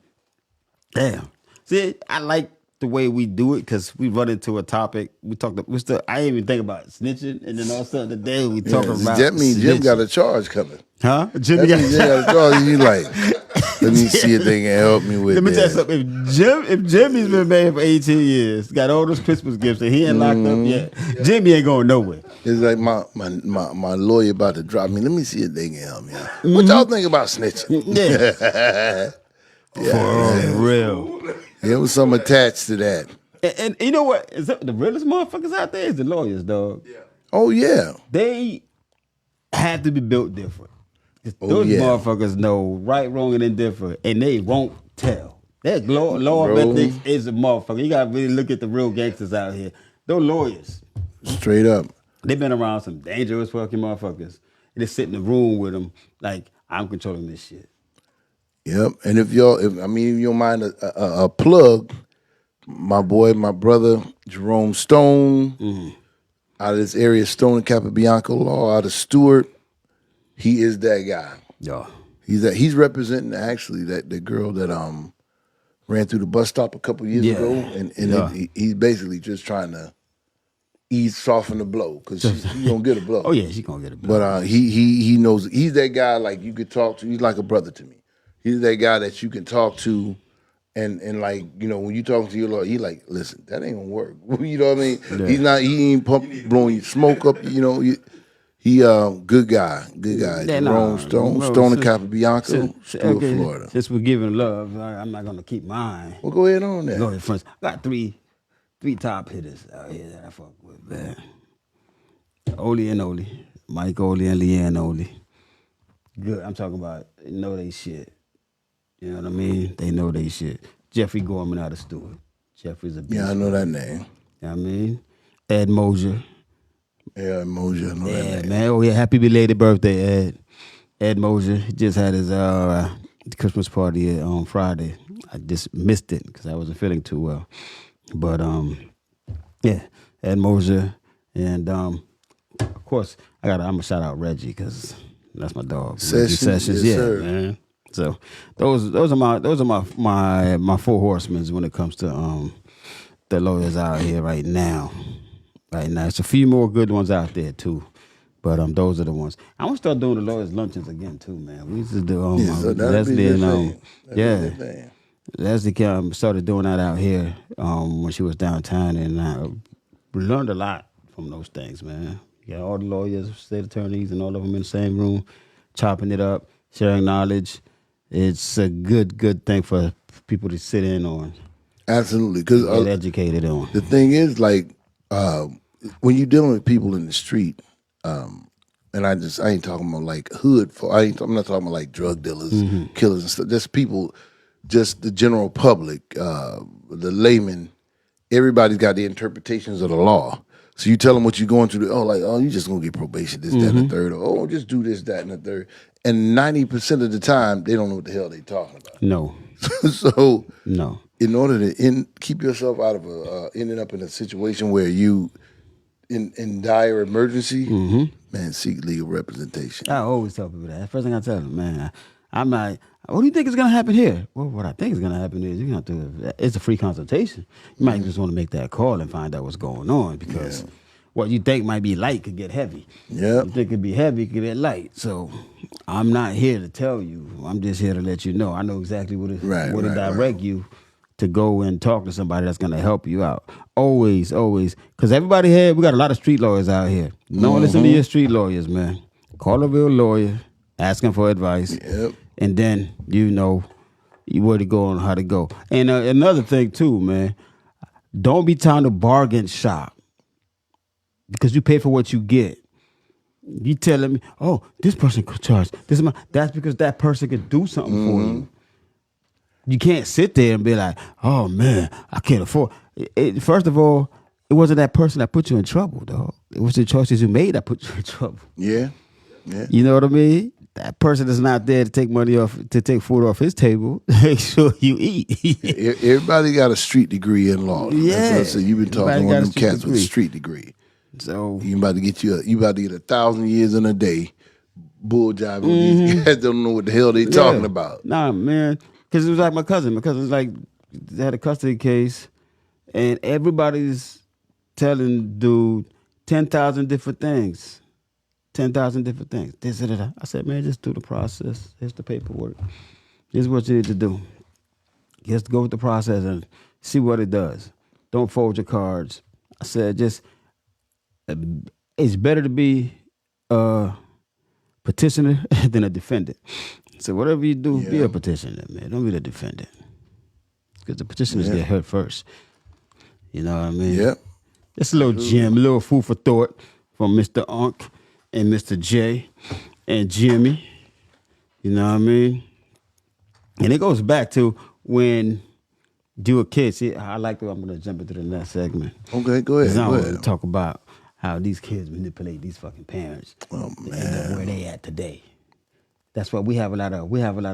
Damn. See, I like the way we do it because we run into a topic. We talked. I didn't even think about snitching, and then all of a sudden today we talking about. That means Jim snitching. got a charge coming. Huh? Jimmy That means Jim got a charge. You like, let me see if they can help me with Let me tell you that. something. If Jimmy's been married for 18 years, got all those Christmas gifts, and he ain't locked up yet, Jimmy ain't going nowhere. It's like my lawyer about to drop me. Let me see if they can help me out. What y'all think about snitching? Yeah. For real. There was some attached to that. And you know what? The realest motherfuckers out there is the lawyers, dog. Yeah. Oh yeah. They have to be built different. 'Cause Oh, those yeah. motherfuckers know right, wrong, and indifferent, and they won't tell. That law of Bro. ethics is a motherfucker. You gotta really look at the real gangsters out here. Those lawyers, Straight up. they've been around some dangerous fucking motherfuckers. And they sit in the room with them like, I'm controlling this shit. Yep. And if you don't mind a plug, my brother Jerome Stone, out of this area, Stone and Capabianco Law, out of Stewart, he is that guy. Yeah. He's representing actually the girl that ran through the bus stop a couple years Yeah. ago, and Yeah. he's basically just trying to soften the blow because she's gonna get a blow. Oh yeah, she gonna get a bill. But he knows he's that guy like you could talk to. He's like a brother to me. He's that guy that you can talk to, and like when you talk to your lawyer, he like, listen, that ain't gonna work. You know what I mean? Yeah. He ain't blowing smoke up. He good guy. Yeah, Jerome Stone and Capabianco, Stewart, Florida. Since we're giving love, I'm not gonna keep mine. Well, go ahead on that. Go ahead first. I got three top hitters out here that I fuck with, man. Oli and Oli. Mike Oli and Leanne Oli. Good. I'm talking about they know they shit. You know what I mean? They know they shit. Jeffrey Gorman out of Stewart. Jeffrey's a beast. Yeah, I know that name. You know what I mean? Ed Mosier. Yeah, Moja, I know Yeah, that name. man. Oh, yeah. Happy belated birthday, Ed. Ed Mosier. He just had his Christmas party on Friday. I just missed it because I wasn't feeling too well. But, yeah, Ed Mosier. And, of course, I'm going to shout out Reggie because that's my dog. Reggie Sessions, yes, yeah, sir. man. So those are my four horsemen when it comes to the lawyers out here right now. Right now, it's a few more good ones out there too, but those are the ones. I want to start doing the lawyers luncheons again too, man. We used to do So that'd Leslie be a and good thing. That'd be a yeah, good thing. Leslie started doing that out here when she was downtown, and we learned a lot from those things, man. You got all the lawyers, state attorneys, and all of them in the same room, chopping it up, sharing knowledge. It's a good thing for people to sit in on, Absolutely, get because educated on. the thing is, like, when you're dealing with people in the street, and I ain't talking about like hood. I'm not talking about like drug dealers, killers, and stuff. Just people, just the general public, the layman. Everybody's got the interpretations of the law. So you tell them what you're going through. You just gonna get probation, this, that, and the third. Or just do this, that, and the third. And 90% of the time, they don't know what the hell they talking about. No, So no. in order to keep yourself out of ending up in a situation where you in dire emergency, man, seek legal representation. I always tell people that. First thing I tell them, man, I'm like, what do you think is going to happen here? Well, what I think is going to happen is you're going to have to, it's a free consultation. You might just want to make that call and find out what's going on because what you think might be light could get heavy. Yep. You think could be heavy could get light. So I'm not here to tell you. I'm just here to let you know. I know exactly what to direct you to go and talk to somebody that's going to help you out. Always, because everybody here, we got a lot of street lawyers out here. Don't listen to your street lawyers, man. Call a real lawyer, ask him for advice, and then you know where to go and how to go. And another thing too, man, don't be trying to bargain shop. because you pay for what you get. You telling me, oh, this person could charge this amount. That's because that person could do something for you. You can't sit there and be like, oh man, I can't afford. First of all, it wasn't that person that put you in trouble, dog. It was the choices you made that put you in trouble. Yeah. You know what I mean? That person is not there to take money off, to take food off his table. Make sure you eat. Everybody got a street degree in law. Yeah. That's what I said. You've been talking to one of them cats with a degree. street degree. So You about to get 1,000 years in a day. Bull jiving. These guys don't know what the hell they talking about. Nah, man. Because it was like my cousin. My cousin's like, they had a custody case, and everybody's telling dude 10,000 different things. 10,000 different things. This and that. I said, man, just do the process. Here's the paperwork. Here's what you need to do. Just go with the process and see what it does. Don't fold your cards. I said, it's better to be a petitioner than a defendant. So whatever you do, be a petitioner, man. Don't be the defendant. Because the petitioners get hurt first. You know what I mean? Yep. Just a little gem, a little food for thought from Mr. Unk and Mr. J and Jimmy. You know what I mean? And it goes back to when you were kids. See, I'm going to jump into the next segment. Okay, go ahead. 'Cause I Go want to ahead. talk about how these kids manipulate these fucking parents. Oh, And man. where they at today. That's why we have a lot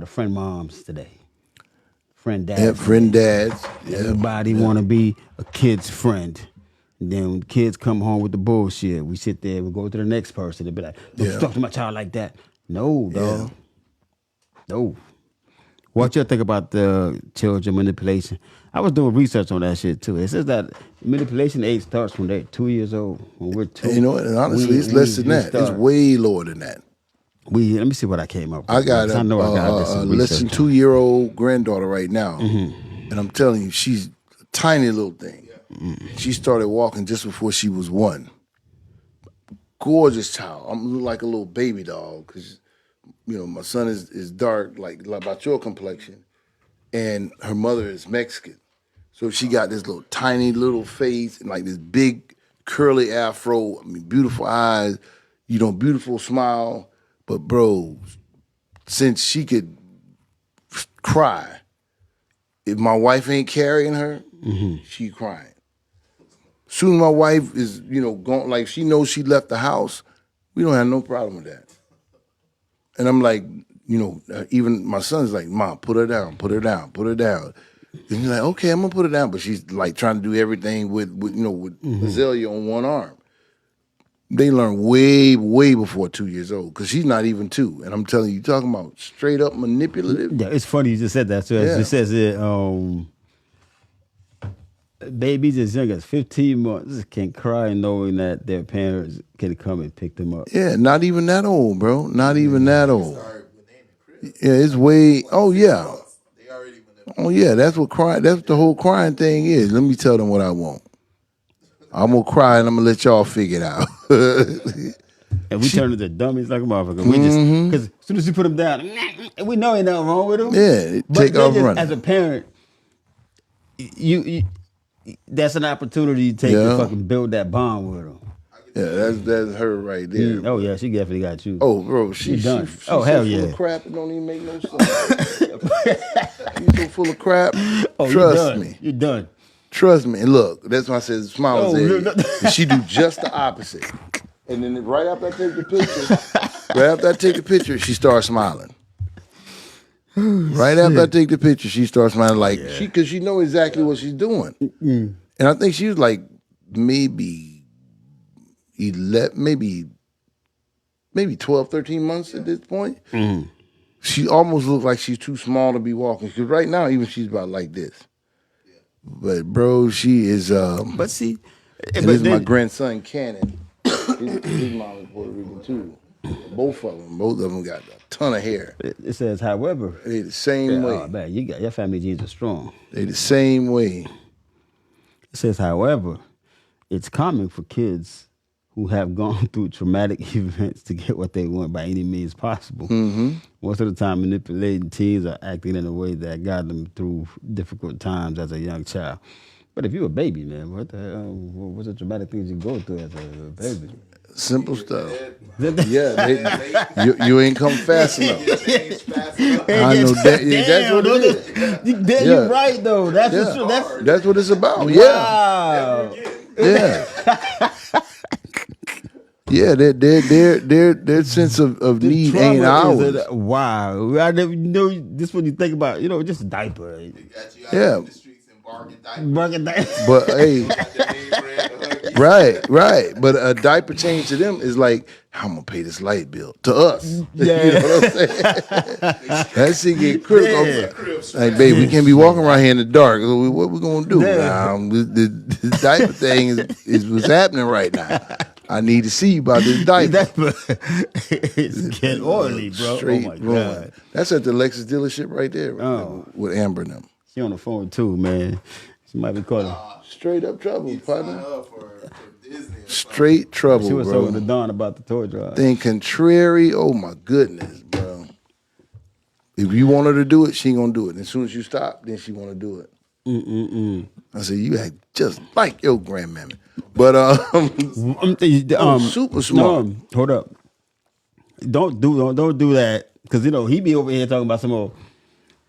of friend moms today. Friend dads. Yeah, friend dads. Yeah. Everybody want to be a kid's friend. And then when kids come home with the bullshit, we sit there, we go to the next person and be like, don't Yeah. talk to my child like that. No, dog. No. What you think about the children manipulation? I was doing research on that shit too. It says that manipulation age starts when they're 2 years old. When we're 2. You know what? And honestly, it's less than that. It's way lower than that. Let me see what I came up with. I got I know I got this a in less than research. 2-year-old granddaughter right now, and I'm telling you, she's a tiny little thing. She started walking just before she was 1. Gorgeous child. I'm like a little baby doll because, my son is dark, like about your complexion, and her mother is Mexican. So she got this little tiny little face and like this big curly afro. I mean, beautiful eyes, beautiful smile. But bro, since she could cry, if my wife ain't carrying her, she crying. Soon my wife is, gone, like she knows she left the house, we don't have no problem with that. And I'm like, even my son's like, Mom, put her down, put her down, put her down. And he's like, okay, I'm gonna put her down. But she's like trying to do everything with Azalea on one arm. They learn way, way before 2 years old because she's not even 2. And I'm telling you, talking about straight up manipulative. Yeah, it's funny you just said that. So it says it, babies as young as 15 months can cry knowing that their parents can come and pick them up. Yeah, not even that old, bro. Not even that old. Yeah, it's way. Oh yeah. They already Oh yeah. That's what crying. That's what the whole crying thing is. Let me tell them what I want. I'm gonna cry and I'm gonna let y'all figure it out. And we turn into dummies like a motherfucker. We just, because as soon as you put them down, and we know ain't nothing wrong with them. Yeah, But take they off just, running. as a parent, you that's an opportunity you take to fucking build that bond with them. Yeah, that's her right there. Oh yeah, she definitely got you. Oh, bro, she's done. she's Oh, so hell full yeah. of crap. It don't even make no sense. She's so full of crap. Oh, you Trust done. me. You're done. Trust me. And look, that's why I said smile Oh, is no. and she do just the opposite. And then right after I take the picture, she starts smiling. Right after I take the picture, she starts smiling like because she know exactly what she's doing. And I think she was like maybe 11, maybe 12, 13 months at this point. She almost looks like she's too small to be walking. Because right now, even she's about like this. But bro, she is. But see, and this is my grandson Cannon. His mom is Puerto Rican too. Both of them got a ton of hair. it says, however, They the same way. oh man, you got your family genes are strong. They the same way. It says, however, it's common for kids who have gone through traumatic events to get what they want by any means possible. Most of the time, manipulating teens are acting in a way that got them through difficult times as a young child. But if you a baby, man, what the hell? What's the traumatic things you go through as a baby? Simple stuff. That- Yeah, you ain't come fast enough. you change fast enough. I know that. That's what it is. Damn, Yeah. you're right though. That's Yeah. the truth. That's That's what it's about. Yeah, wow. yeah, yeah. Their sense of need ain't Trauma is ours. wow. I never know this when you think about, just a diaper. Got you out Yeah. in the streets and bargain diapers. Bucket diaper. But hey, Got the name brand to hug you. right. But a diaper change to them is like, how I'm gonna pay this light bill to us. Yeah. You know what I'm saying? That shit get critical. Yeah. Crib strap. Like, babe, we can't be walking around here in the dark. So what we gonna do? Yeah. Now, the diaper thing is what's happening right now. I need to see you about this diaper. Diaper. It's getting oily, bro. Straight Oh my ruin. god. That's at the Lexus dealership right there with Amber and them. She on the phone too, man. She might be calling. Straight up trouble, Sign partner. up for Disney. Or something. Straight trouble, She was bro. over to Dawn about the toy drive. Then contrary, oh my goodness, bro. If you want her to do it, she ain't gonna do it. And as soon as you stop, then she wanna do it. I said, you act just like your grandmammy. But super smart. Hold up. Don't do that because he be over here talking about some old.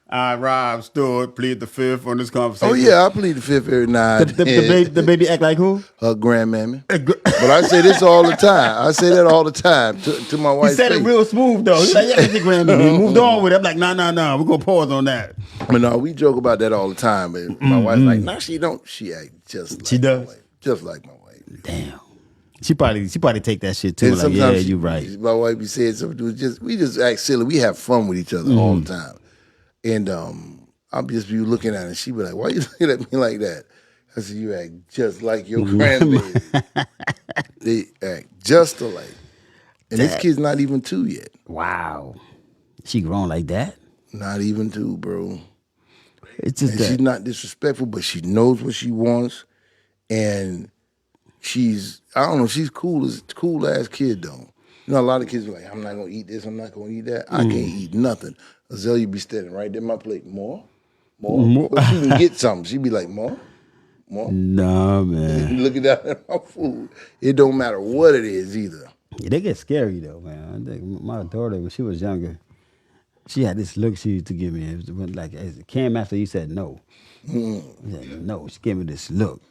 I Rob Stewart plead the fifth on this conversation. Oh yeah, I plead the fifth every night. The baby act like who? Her grandmammy. But I say this all the time. I say that all the time to my He wife. said it real smooth though. He's like, yeah, that's your grandbaby. He moved on with it. I'm like, nah. We're gonna pause on that. But no, we joke about that all the time. And my wife's like, no, she don't. She act just like She my does? wife. Just like my wife. Damn. She probably take that shit too. And Like, yeah, sometimes you right. My wife be saying something. We just act silly. We have fun with each other all the time. And I'll just be looking at her and she be like, why you looking at me like that? I said, you act just like your grandbaby. They act just alike. And this kid's not even 2 yet. Wow. She grown like that? Not even 2, bro. It's just And that. she's not disrespectful, but she knows what she wants. And she's cool ass kid though. You know, a lot of kids are like, I'm not gonna eat this, I'm not gonna eat that. I can't eat nothing. Azalea be standing right there in my plate. More. But she can get something. She be like, more. Nah, man. Looking down at my food. It don't matter what it is either. Yeah, they get scary though, man. I think my daughter, when she was younger, she had this look she used to give me. It was like, as it came after you said no. You said no. She gave me this look.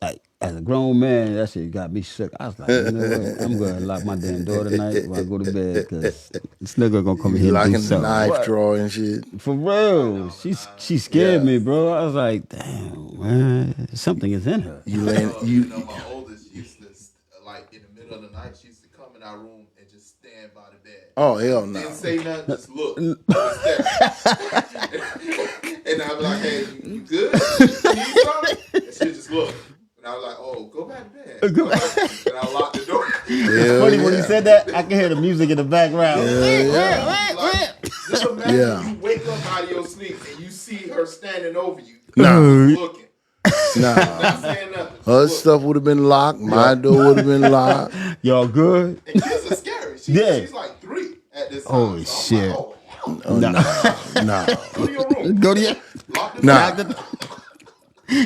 Like, as a grown man, that shit got me shook. I was like, you know what? I'm going to lock my damn door tonight when I go to bed because this nigga going to come in here and Locking do the something. knife What? drawer and shit. For real. She scared me, bro. I was like, damn, man. Something is in her. You laying My oldest used to, like, in the middle of the night, she used to come in our room and just stand by the bed. Oh hell no. Didn't say nothing, just look. Just stare. And I'd be like, hey, you good? You need something? And she'd just look. And I was like, oh, go back to bed. And I locked the door. Hell Funny when yeah. you said that, I can hear the music in the background. Like, just imagine Yeah. you wake up out of your sleep and you see her standing over you. Nah. Looking. Nah. Not saying nothing. Her Look. stuff would have been locked. My door would have been locked. Y'all good? And kids are scary. She's like 3 at this time. Holy So I'm shit. like, oh, hell, Oh, nah. go to your room. Go to your... Lock the Nah. door.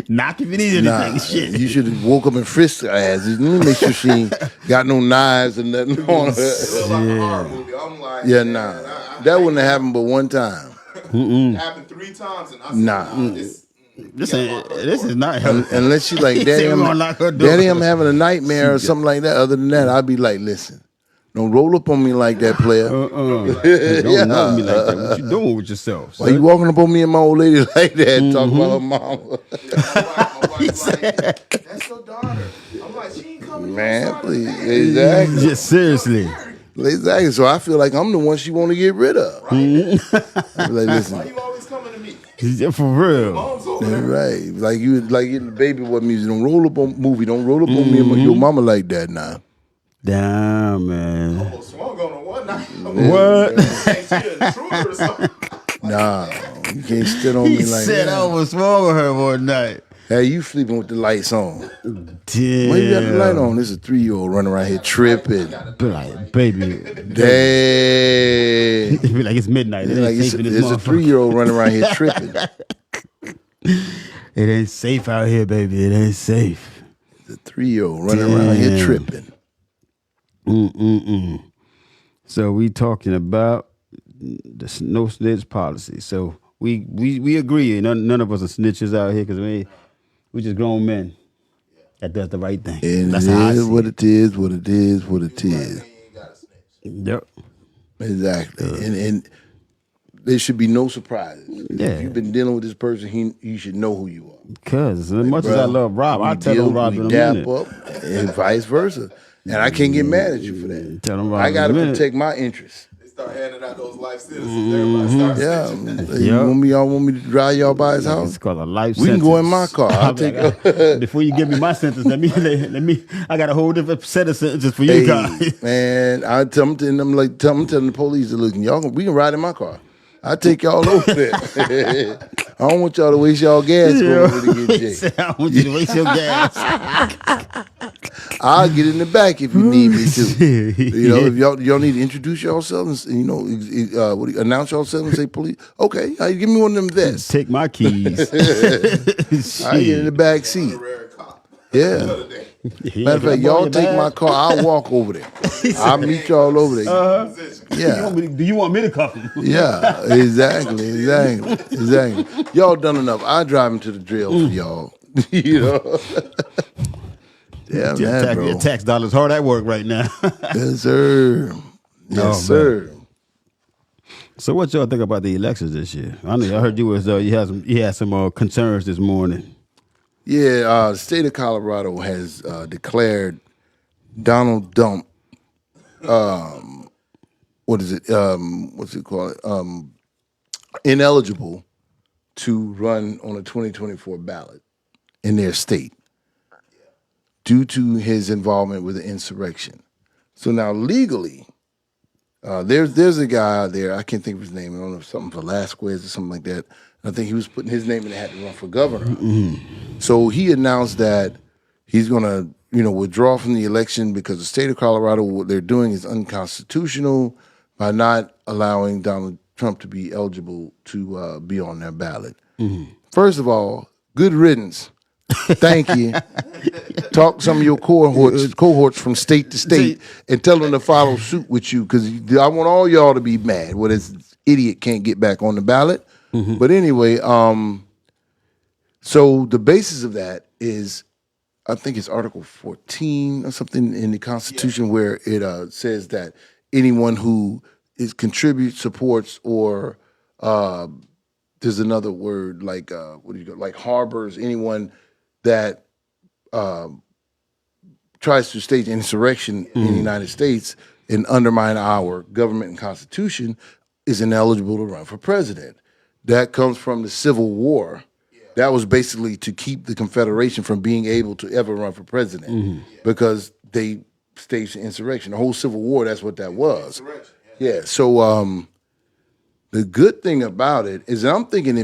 Knock if you need anything. Nah, Shit. you should have woke up and frisked her ass. Let me make sure she ain't got no knives and nothing on her. Feel like a horror movie. I'm like, Yeah, man, nah. I That wouldn't have happened but one time. It happened 3 times, and I said, Nah. This is not her. Unless she like, He Daddy, said we gonna lock her door. Daddy, I'm having a nightmare or something like that. Other than that, I'd be like, listen, don't roll up on me like that, player. Don't know me like that. What you doing with yourself? Why you walking up on me and my old lady like that, talking about her mama? My wife's like, that's your daughter. I'm like, she ain't coming. Man, please. Hey. Exactly. Just seriously. Exactly. So I feel like I'm the one she want to get rid of. I be like, Why listen, you always coming to me? Yeah, for real. Mom's over that's there. right. Like in the baby what music. Don't roll up on movie. Don't roll up on me and your mama like that now. Damn, man. Oh, swung on her one night. What? Think she an intruder or something. Nah, you can't sit on me He like said that. I was wrong with her one night. Hey, you sleeping with the lights on? Damn. Why you got the light on? This is a 3-year-old running around here tripping. Be like, baby. Dang. Be like, it's midnight. It Like ain't safe in this it's a motherfucker. 3-year-old running around here tripping. It ain't safe out here, baby. It ain't safe. The 3-year-old running around here tripping. So we talking about the no snitch policy. So we agree. None of us are snitches out here because we just grown men that does the right thing. And That's it how I is see what it. it is, what it is, what it is. You ain't got to snitch. Yep. Exactly. And there should be no surprises. Yeah. If you've been dealing with this person, you should know who you are. Because as much as I love Rob, I tell deal, him Rob in we a dap minute. up, and vice versa. And I can't get mad at you for that. Tell him Rob I got to in a minute. protect my interests. They start handing out those life sentences. Everybody starts Yeah. snitching. Y'all want me to drive y'all by his It's house? called a life We sentence. can go in my car. I'll take Before you give me my sentence, let me. I got a whole different set of sentences for you Hey, guys. man, I tell them, I'm telling the police, look, we can ride in my car. I take y'all over there. I don't want y'all to waste y'all gas going over to get He Jay. said, I want you to waste your gas. I'll get in the back if you need me to. You know, Yeah. if y'all need to introduce yourselves and announce yourselves and say police. Okay, give me one of them vests. Take my keys. I get in the back seat. Honorary cop. Yeah. Yeah, Matter of fact, can I borrow y'all your take bag? my car. I'll walk over there. I'll meet y'all over there. Yeah. Do you want me to cuff him? Yeah, exactly. Y'all done enough. I drive into the drill for y'all. You know. Yeah, man, bro. Your tax dollars hard at work right now. Yes, sir. Yes, man. sir. So what y'all think about the elections this year? I know I heard you had some concerns this morning. Yeah, the state of Colorado has declared Donald Trump, what's it called? Ineligible to run on a 2024 ballot in their state due to his involvement with the insurrection. So now legally, there's a guy out there, I can't think of his name, I don't know if something Velasquez or something like that. I think he was putting his name in the hat to run for governor. So he announced that he's going to, withdraw from the election because the state of Colorado, what they're doing is unconstitutional by not allowing Donald Trump to be eligible to be on their ballot. First of all, good riddance. Thank you. Talk to some of your cohorts from state to state and tell them to follow suit with you because I want all y'all to be mad. Well, this idiot can't get back on the ballot. But anyway, so the basis of that is, I think it's Article 14 or something in the Constitution where it says that anyone who contributes, supports, or there's another word like like harbors anyone that tries to stage insurrection in the United States and undermine our government and Constitution is ineligible to run for president. That comes from the Civil War. That was basically to keep the Confederation from being able to ever run for president because they staged an insurrection. The whole Civil War, that's what that was. Yeah. So the good thing about it is that I'm thinking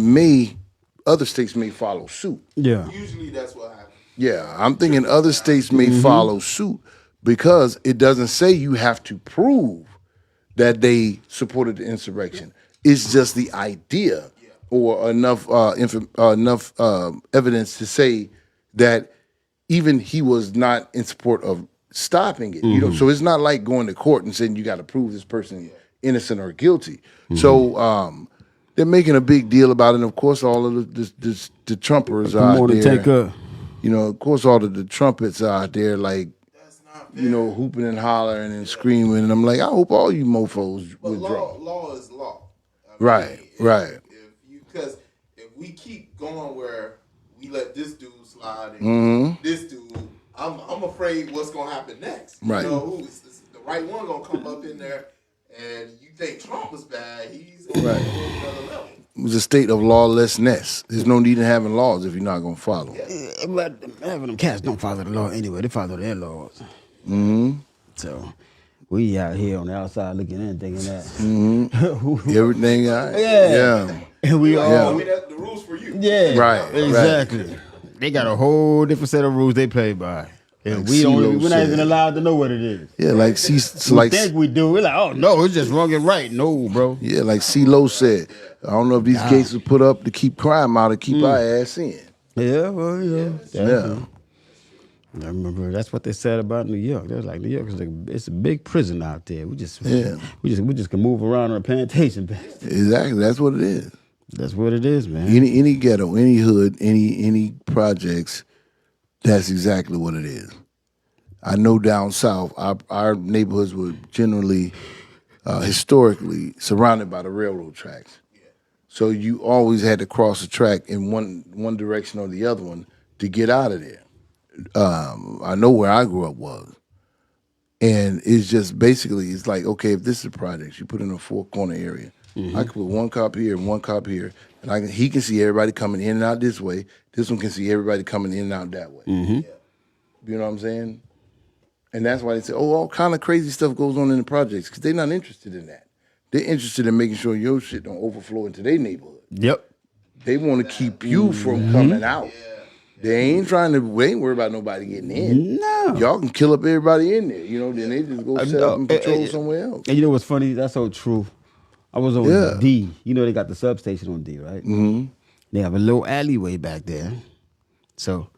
other states may follow suit. Yeah. Usually that's what happens. Yeah, I'm thinking other states may follow suit because it doesn't say you have to prove that they supported the insurrection. It's just the idea or enough evidence to say that even he was not in support of stopping it. So it's not like going to court and saying you got to prove this person innocent or guilty. So they're making a big deal about it. And of course, all of the Trumpers out there. Of course, all of the trumpets out there, like, hooping and hollering and screaming. And I'm like, I hope all you mofos But withdraw. law is law. Right. Because if we keep going where we let this dude slide and this dude, I'm afraid what's gonna happen next. Right. Who's the right one gonna come up in there, and you think Trump was bad, he's gonna go to another level. It was a state of lawlessness. There's no need in having laws if you're not going to follow. But having them cats don't follow the law anyway. They follow their laws. So we out here on the outside looking in thinking that. Everything, yeah. And we all. I mean, that's the rules for you. Yeah. Right, Exactly. They got a whole different set of rules they play by. And Like we're CeeLo not said. even allowed to know what it is. Yeah, like We think we do. We're like, oh no, it's just wrong and right. No, bro. CeeLo said, I don't know if these gates were put up to keep crime out or keep our ass in. Yeah, well, Yeah. I remember that's what they said about New York. They was like, New York is it's a big prison out there. We just can move around on a plantation. Exactly. That's what it is. That's what it is, man. Any ghetto, any hood, any projects, that's exactly what it is. I know down south, our neighborhoods were generally, historically, surrounded by the railroad tracks. So you always had to cross the track in one direction or the other one to get out of there. I know where I grew up was. And it's just basically, it's like, okay, if this is a project, you put in a four-corner area. I can put one cop here and one cop here, and he can see everybody coming in and out this way. This one can see everybody coming in and out that way. You know what I'm saying? And that's why they say, oh, all kind of crazy stuff goes on in the projects, because they're not interested in that. They're interested in making sure your shit don't overflow into their neighborhood. Yep. They want to keep you from coming out. They ain't worried about nobody getting in. No. Y'all can kill up everybody in there, you know, then they just go set up and patrol somewhere else. And you know what's funny? That's so true. I was on D. You know they got the substation on D, right? Mm-hmm. They have a little alleyway back there. So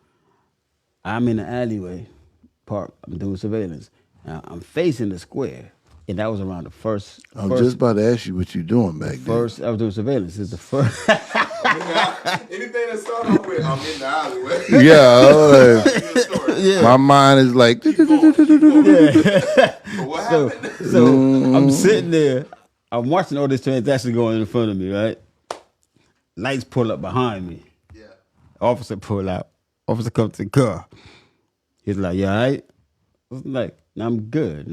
I'm in the alleyway park. I'm doing surveillance. Now, I'm facing the square. And that was around the first. I'm just about to ask you what you doing back there. I was doing surveillance. It's the first. Anything that started off with, I'm in the alleyway. Yeah, my mind is like. What happened? So I'm sitting there. I'm watching all this transaction going in front of me, right? Lights pull up behind me. Yeah. Officer pull out. Officer comes to the car. He's like, "You all right?" I was like, "I'm good.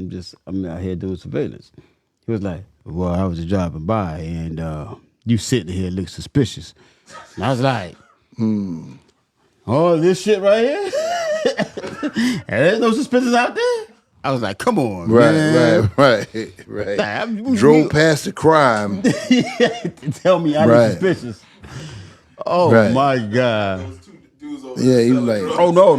I'm out here doing surveillance." He was like, "Well, I was just driving by and you sitting here look suspicious." And I was like, "Oh, this shit right here? And there's no suspicious out there?" I was like, "Come on, man." Right. Drove past the crime. Tell me I was suspicious. Oh my God. Yeah, he was like, "Oh no,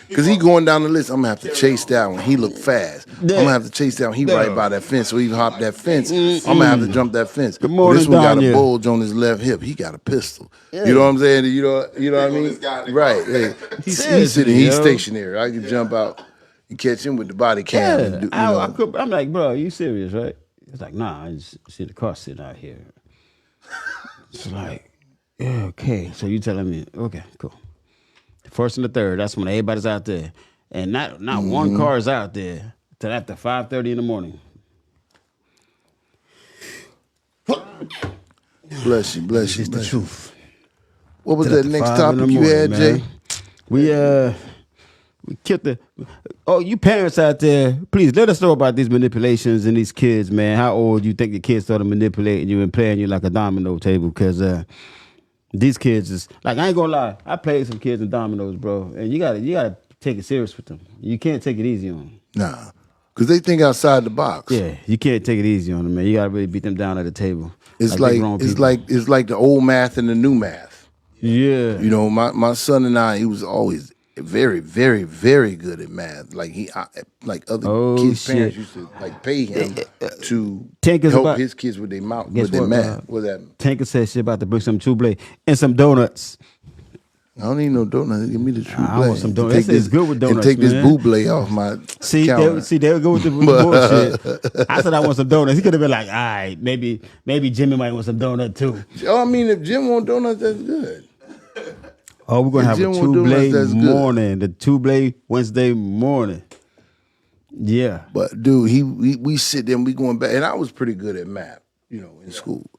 because he going down the list. I'm gonna have to chase that one. He look fast. I'm gonna have to chase that one. He right by that fence, so he hop that fence. I'm gonna have to jump that fence. Good morning, this one got a Danya. bulge on his left hip. He got a pistol. You know what I'm saying? You know what I mean? Right. Hey, he's sitting. He's stationary. I can jump out and catch him with the body cam. Yeah, And do, I'm like, "Bro, are you serious, right?" It's like, "Nah, I just see the car sitting out here." It's like, yeah, okay. So you telling me, okay, cool. The first and the third, that's when everybody's out there. And not one car is out there till after 5:30 in the morning. Bless you. It's the truth. What was Till that after next 5 in topic the you morning, had, man. Jay? We killed the. Oh, you parents out there, please let us know about these manipulations and these kids, man. How old you think the kids started manipulating you and playing you like a domino table? Because these kids is like, I ain't gonna lie, I played some kids in dominoes, bro, and you gotta take it serious with them. You can't take it easy on them. Nah, because they think outside the box. Yeah, you can't take it easy on them, man. You gotta really beat them down at the table. It's they grown people. it's like the old math and the new math. Yeah. You know, my son and I, he was always very, very, very good at math. Like like other kids' parents used to like pay him to help his kids with their math. What's that? Tanker said shit about to bring some True and some donuts. I don't need no donuts. Give me the True I want some donuts. It's good with donuts, and take man. this Buble off my counter. They would go with the bullshit. I said I want some donuts. He could have been like, all right, maybe Jimmy might want some donut too. Oh, I mean, if Jim want donuts, that's good. Oh, we're gonna have a two-blade morning. The two-blade Wednesday morning. Yeah. But dude, we sit there and we going back, and I was pretty good at math, you know, in school.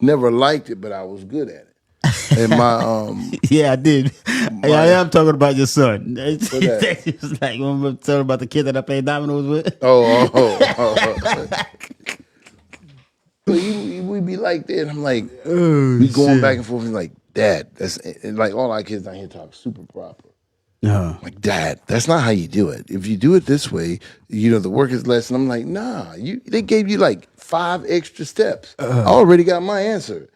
Never liked it, but I was good at it. And my yeah, I did. I am talking about your son. It's like I'm talking about the kid that I played dominoes with. So we be like that. And I'm like, we going back and forth. And like, Dad, that's and like all our kids down here talk super proper. Like, Dad, that's not how you do it. If you do it this way, you know, the work is less. And I'm like, nah, they gave you like 5 extra steps. I already got my answer.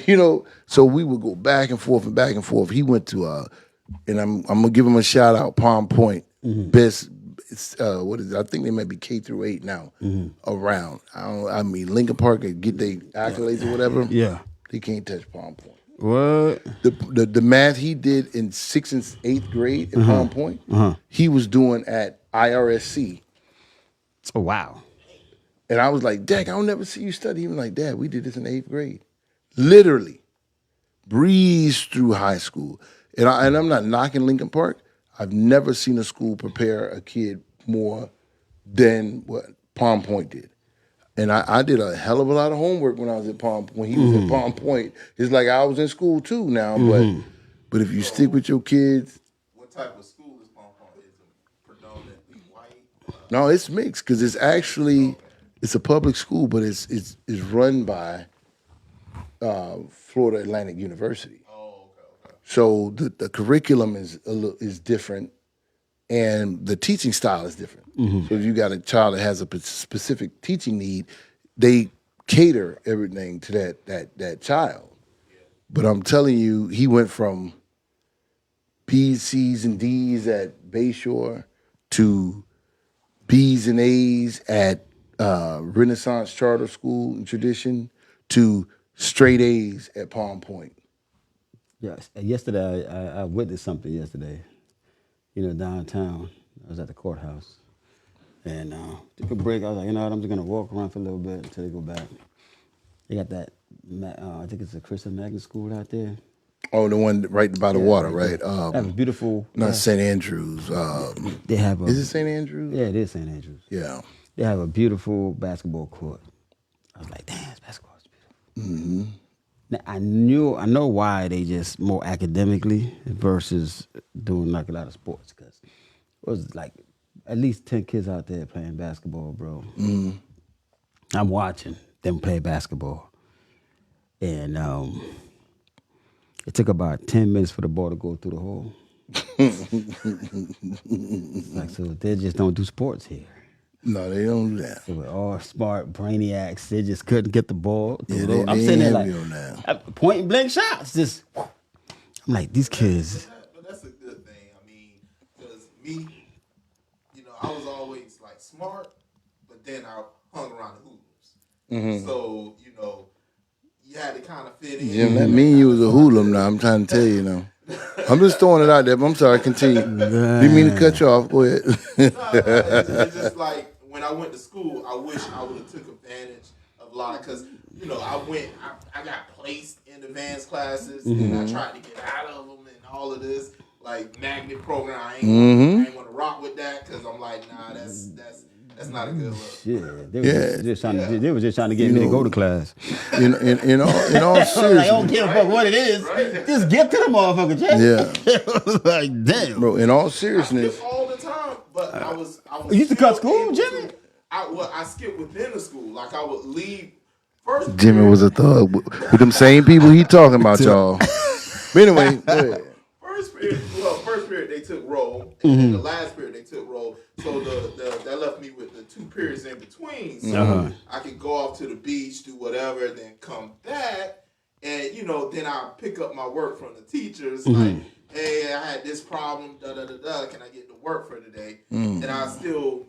You know, so we would go back and forth and back and forth. He went to and I'm gonna give him a shout out, Palm Point, best. What is it? I think they might be K through 8 now around. I mean, Lincoln Park, they get their accolades or whatever. Yeah, they can't touch Palm Point. What? The math he did in 6th and 8th grade at Palm Point, he was doing at IRSC. Oh wow. And I was like, Dad, I'll never see you study. He was like, Dad, we did this in 8th grade. Literally breezed through high school. And I'm not knocking Lincoln Park. I've never seen a school prepare a kid more than what Palm Point did. And I did a hell of a lot of homework when I was at Palm. When he was at Palm Point, it's like I was in school too now. But if you stick with your kids, What type of school is Palm Point? Is it predominantly white? no, it's mixed because it's a public school, but it's run by Florida Atlantic University. Oh, okay. So the curriculum is different, and the teaching style is different. So if you got a child that has a specific teaching need, they cater everything to that child. But I'm telling you, he went from B's, C's, and D's at Bayshore to B's and A's at Renaissance Charter School and Tradition to straight A's at Palm Point. Yes. Yesterday, I witnessed something yesterday. Downtown. I was at the courthouse. And took a break. I was like, you know what, I'm just going to walk around for a little bit until they go back. They got that, I think it's a Christian Magnet School out there. Oh, the one right by the water, right? They have a beautiful... Not St. Andrews. They have a... Is it St. Andrews? Yeah, it is St. Andrews. Yeah. They have a beautiful basketball court. I was like, damn, this basketball is beautiful. Mm-hmm. Now, I know why they just more academically versus doing like a lot of sports, because it was like at least 10 kids out there playing basketball, bro. Mm-hmm. I'm watching them play basketball. And it took about 10 minutes for the ball to go through the hole. Like, so they just don't do sports here. No, they don't do that. They were all smart brainiacs. They just couldn't get the ball. Yeah, I'm sitting there heavy on that. like point blank shots. Just I'm like, these kids. But that's a good thing. I mean, because me, I was always like smart, but then I hung around the hoodlums. So, you had to kind of fit in. Jim, that mean you was a hoodlum now. I'm trying to tell you, I'm just throwing it out there, but I'm sorry, continue. Didn't mean to cut you off. Go ahead. It's just like when I went to school, I wish I would have took advantage of a lot of, because, I got placed in advanced classes, and I tried to get out of them and all of this, like magnet program. I ain't want to rock with that, because I'm like, nah, that's not a good look. Shit, they were just trying to get me to go to class. In all I seriousness, don't give a fuck what it is. Right. Just get to the motherfucker, Jay. Yeah. Like, damn. bro. In all I seriousness, skipped all the time, but I was. You used to cut still school, able Jimmy? to- I skipped within the school. Like, I would leave first. Jimmy period. was a thug with them same people he talking about, y'all. But anyway, go ahead. First period they took roll, and then the last period they took roll. So that left me with the 2 periods in between. So I could go off to the beach, do whatever, then come back, and then I pick up my work from the teachers. Like, hey, I had this problem. Da da da da. Can I get to work for today? And I still,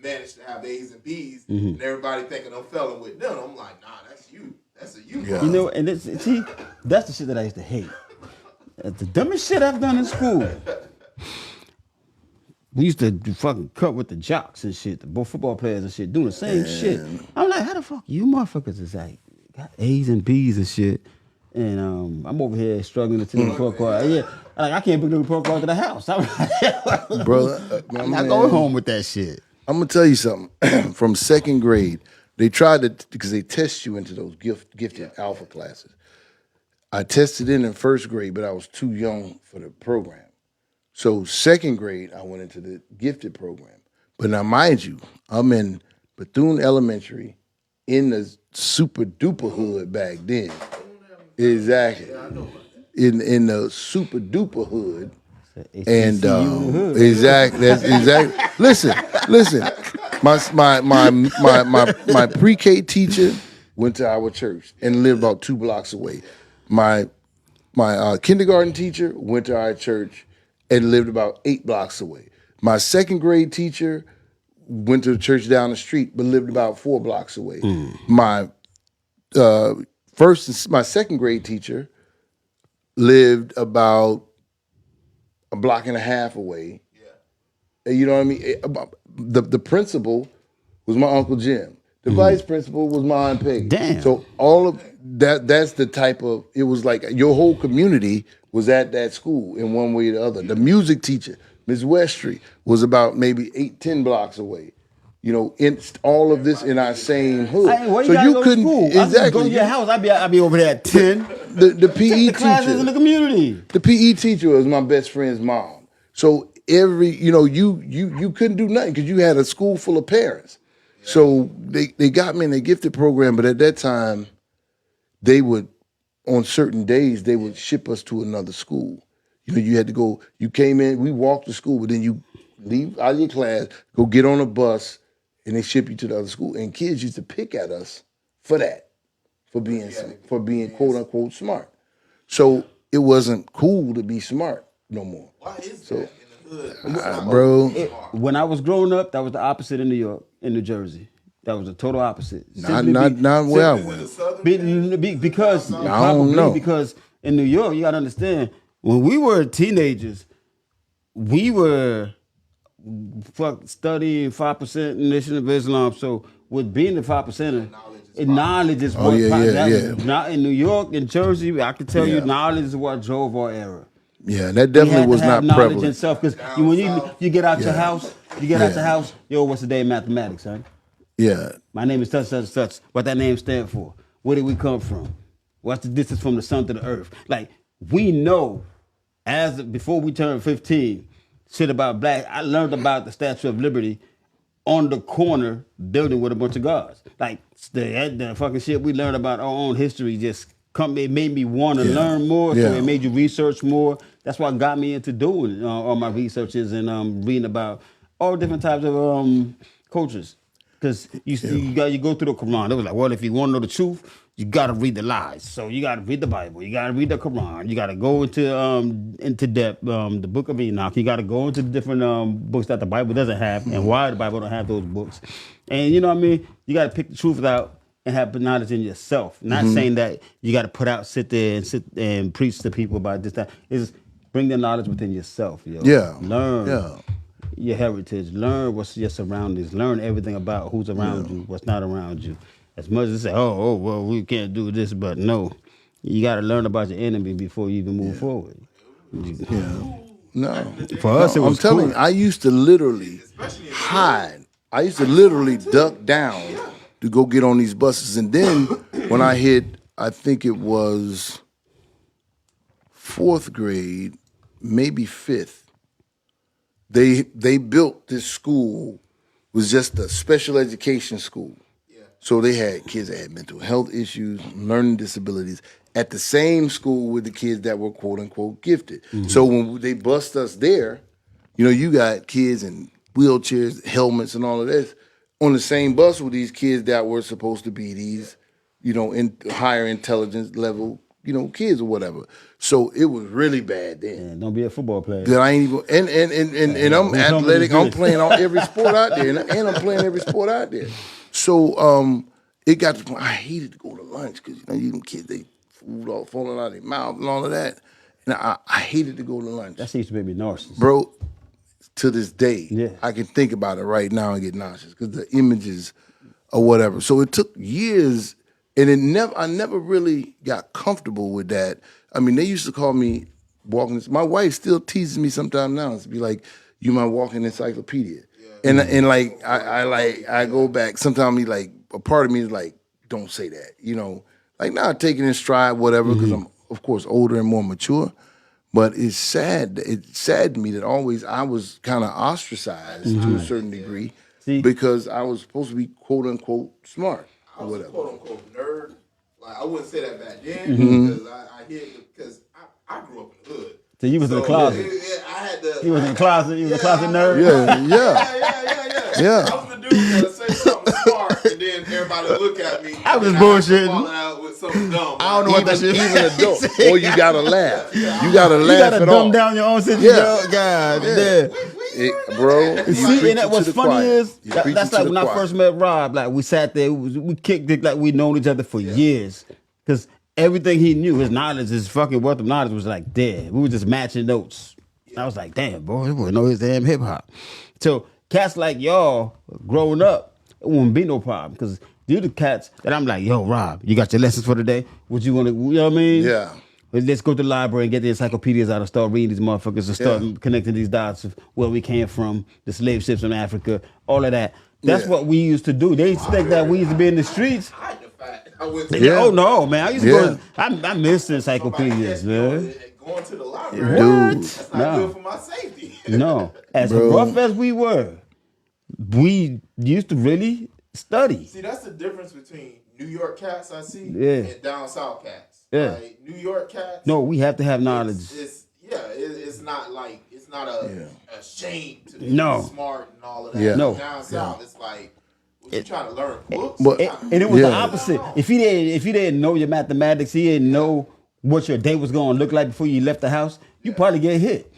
managed to have A's and B's, and everybody thinking I'm felling with them. I'm like, nah, that's you. That's a you. Yeah. And that's the shit that I used to hate. That's the dumbest shit I've done in school. We used to fucking cut with the jocks and shit, the football players and shit, doing the same shit. I'm like, how the fuck you motherfuckers is like got A's and B's and shit, and I'm over here struggling to take the report card. Yeah, like I can't bring the report card to the house. I'm like, Brother, I'm not going home with that shit. I'm gonna tell you something. From 2nd grade, they tried to, because they test you into those gifted alpha classes. I tested in 1st grade, but I was too young for the program. So 2nd grade, I went into the gifted program. But now, mind you, I'm in Bethune Elementary in the super duper hood back then. Exactly. In the super duper hood. And exactly, that's exactly. Listen. My pre-K teacher went to our church and lived about 2 blocks away. My kindergarten teacher went to our church and lived about 8 blocks away. My 2nd grade teacher went to the church down the street but lived about 4 blocks away. My 2nd grade teacher lived about a block and a half away. And you know what I mean? The principal was my Uncle Jim. The vice principal was my Aunt Peggy. Damn. So all of that's the type of, it was like your whole community was at that school in one way or the other. The music teacher, Ms. Westry, was about maybe 8-10 blocks away. You know, in all of this in our same hood. Hey, where so gotta you go to couldn't school? I just go exactly to your house. I'd be over there at 10. the PE The classes in the teacher. community. The PE teacher was my best friend's mom. So you couldn't do nothing because you had a school full of parents. So they got me in the gifted program, but at that time, they would, on certain days, they would ship us to another school. You know, you had to go, you came in, we walked to school, but then you leave out of your class, go get on a bus, and they ship you to the other school. And kids used to pick at us for that, for being quote unquote smart. So it wasn't cool to be smart no more. Why is that in the hood? Bro, When I was growing up, that was the opposite in New York, in New Jersey. That was the total opposite. not where I went. Because I don't know. because in New York, you gotta understand, when we were teenagers, we were studying 5% Nation of Islam. So with being the 5%, knowledge is what not in New York, in Jersey, I can tell you knowledge is what drove our era. Yeah, that definitely was not prevalent. Because when you get out your house, yo, what's the day in mathematics, son? Yeah. My name is such, such, such. What that name stand for? Where did we come from? What's the distance from the sun to the earth? Like, we know, before we turned 15, shit about black. I learned about the Statue of Liberty on the corner building with a bunch of guards. Like, the fucking shit we learned about our own history it made me want to learn more, so it made you research more. That's what got me into doing all my researches and reading about all different types of cultures. Because you go through the Quran. It was like, well, if you want to know the truth, you got to read the lies. So you got to read the Bible. You got to read the Quran. You got to go into depth, the Book of Enoch. You got to go into the different books that the Bible doesn't have and why the Bible don't have those books. And you know what I mean? You got to pick the truth out and have knowledge in yourself. Not saying that you got to sit there and preach to people about this, that. It's bring the knowledge within yourself. Yo. Yeah. Learn. Yeah. Your heritage, learn what's your surroundings, learn everything about who's around you, what's not around you. As much as they say, well, we can't do this, but no, you got to learn about your enemy before you even move forward. No. For us, it was I'm telling cool. you, I used to literally hide. I used to literally duck down to go get on these buses. And then when I hit, I think it was 4th grade, maybe 5th, they built this school, was just a special education school. So they had kids that had mental health issues, learning disabilities, at the same school with the kids that were quote unquote gifted. So when they bust us there, you got kids in wheelchairs, helmets, and all of this on the same bus with these kids that were supposed to be these, in higher intelligence level, kids or whatever. So it was really bad then. Yeah, don't be a football player. That I ain't even and I'm athletic. I'm playing on every sport out there, and I'm playing every sport out there. So it got to the point I hated to go to lunch because you them kids, they food all falling out of their mouth and all of that, and I hated to go to lunch. That seems to make me nauseous, Bro. To this day, Yeah. I can think about it right now and get nauseous because the images or whatever. So it took years, and I never really got comfortable with that. I mean, they used to call me walking. My wife still teases me sometimes now. It's be like, "You my walking encyclopedia," and like I go back. Sometimes a part of me is like, "Don't say that," Like now, taking in stride, whatever, because I'm of course older and more mature. But it's sad. It saddened me that always I was kind of ostracized to a certain degree because I was supposed to be quote unquote smart I or was a whatever. quote unquote nerd. Like I wouldn't say that back then because I hear because I grew up in the hood. So you was in the closet. I had to. You was in the closet. You was a closet nerd. Yeah. I was the dude that'll say something smart and then everybody would look at me. I was and have to bullshitting. fall out with something dumb. I don't know what that shit Even adult, or you gotta laugh. You gotta You laugh gotta it dumb off. down your own sense. Yeah. God damn. Bro. You See, preach and it that what's to the funny choir. is You that's preach it like to the when I choir. first met Rob. Like we sat there, we kicked it like we known each other for years. Because everything he knew, his knowledge, his fucking wealth of knowledge was like there. We were just matching notes. I was like, damn, boy, this boy know his damn hip hop. So cats like y'all growing up, it wouldn't be no problem because you're the cats that I'm like, yo, Rob, you got your lessons for the day? What you want to, you know what I mean? Yeah. Let's go to the library and get the encyclopedias out and start reading these motherfuckers and start connecting these dots of where we came from, the slave ships in Africa, all of that. That's what we used to do. They think that we used to be in the streets. Hide the fact. I went Yeah. Oh no, man! I used to go. Yeah. I miss the encyclopedias, man. Going to the library. What? That's not No. good for my safety. No, as Bro. rough as we were, we used to really study. See, that's the difference between New York cats I see Yeah. and down south cats. Yeah. Like New York cats. No, we have to have knowledge. It's not like it's not a shame to be No. smart and all of that. Yeah. No. Down south, it's like what you trying to learn books. But- And it was the Yeah. opposite. If you didn't know your mathematics, you didn't know what your day was going to look like before you left the house, you probably get hit.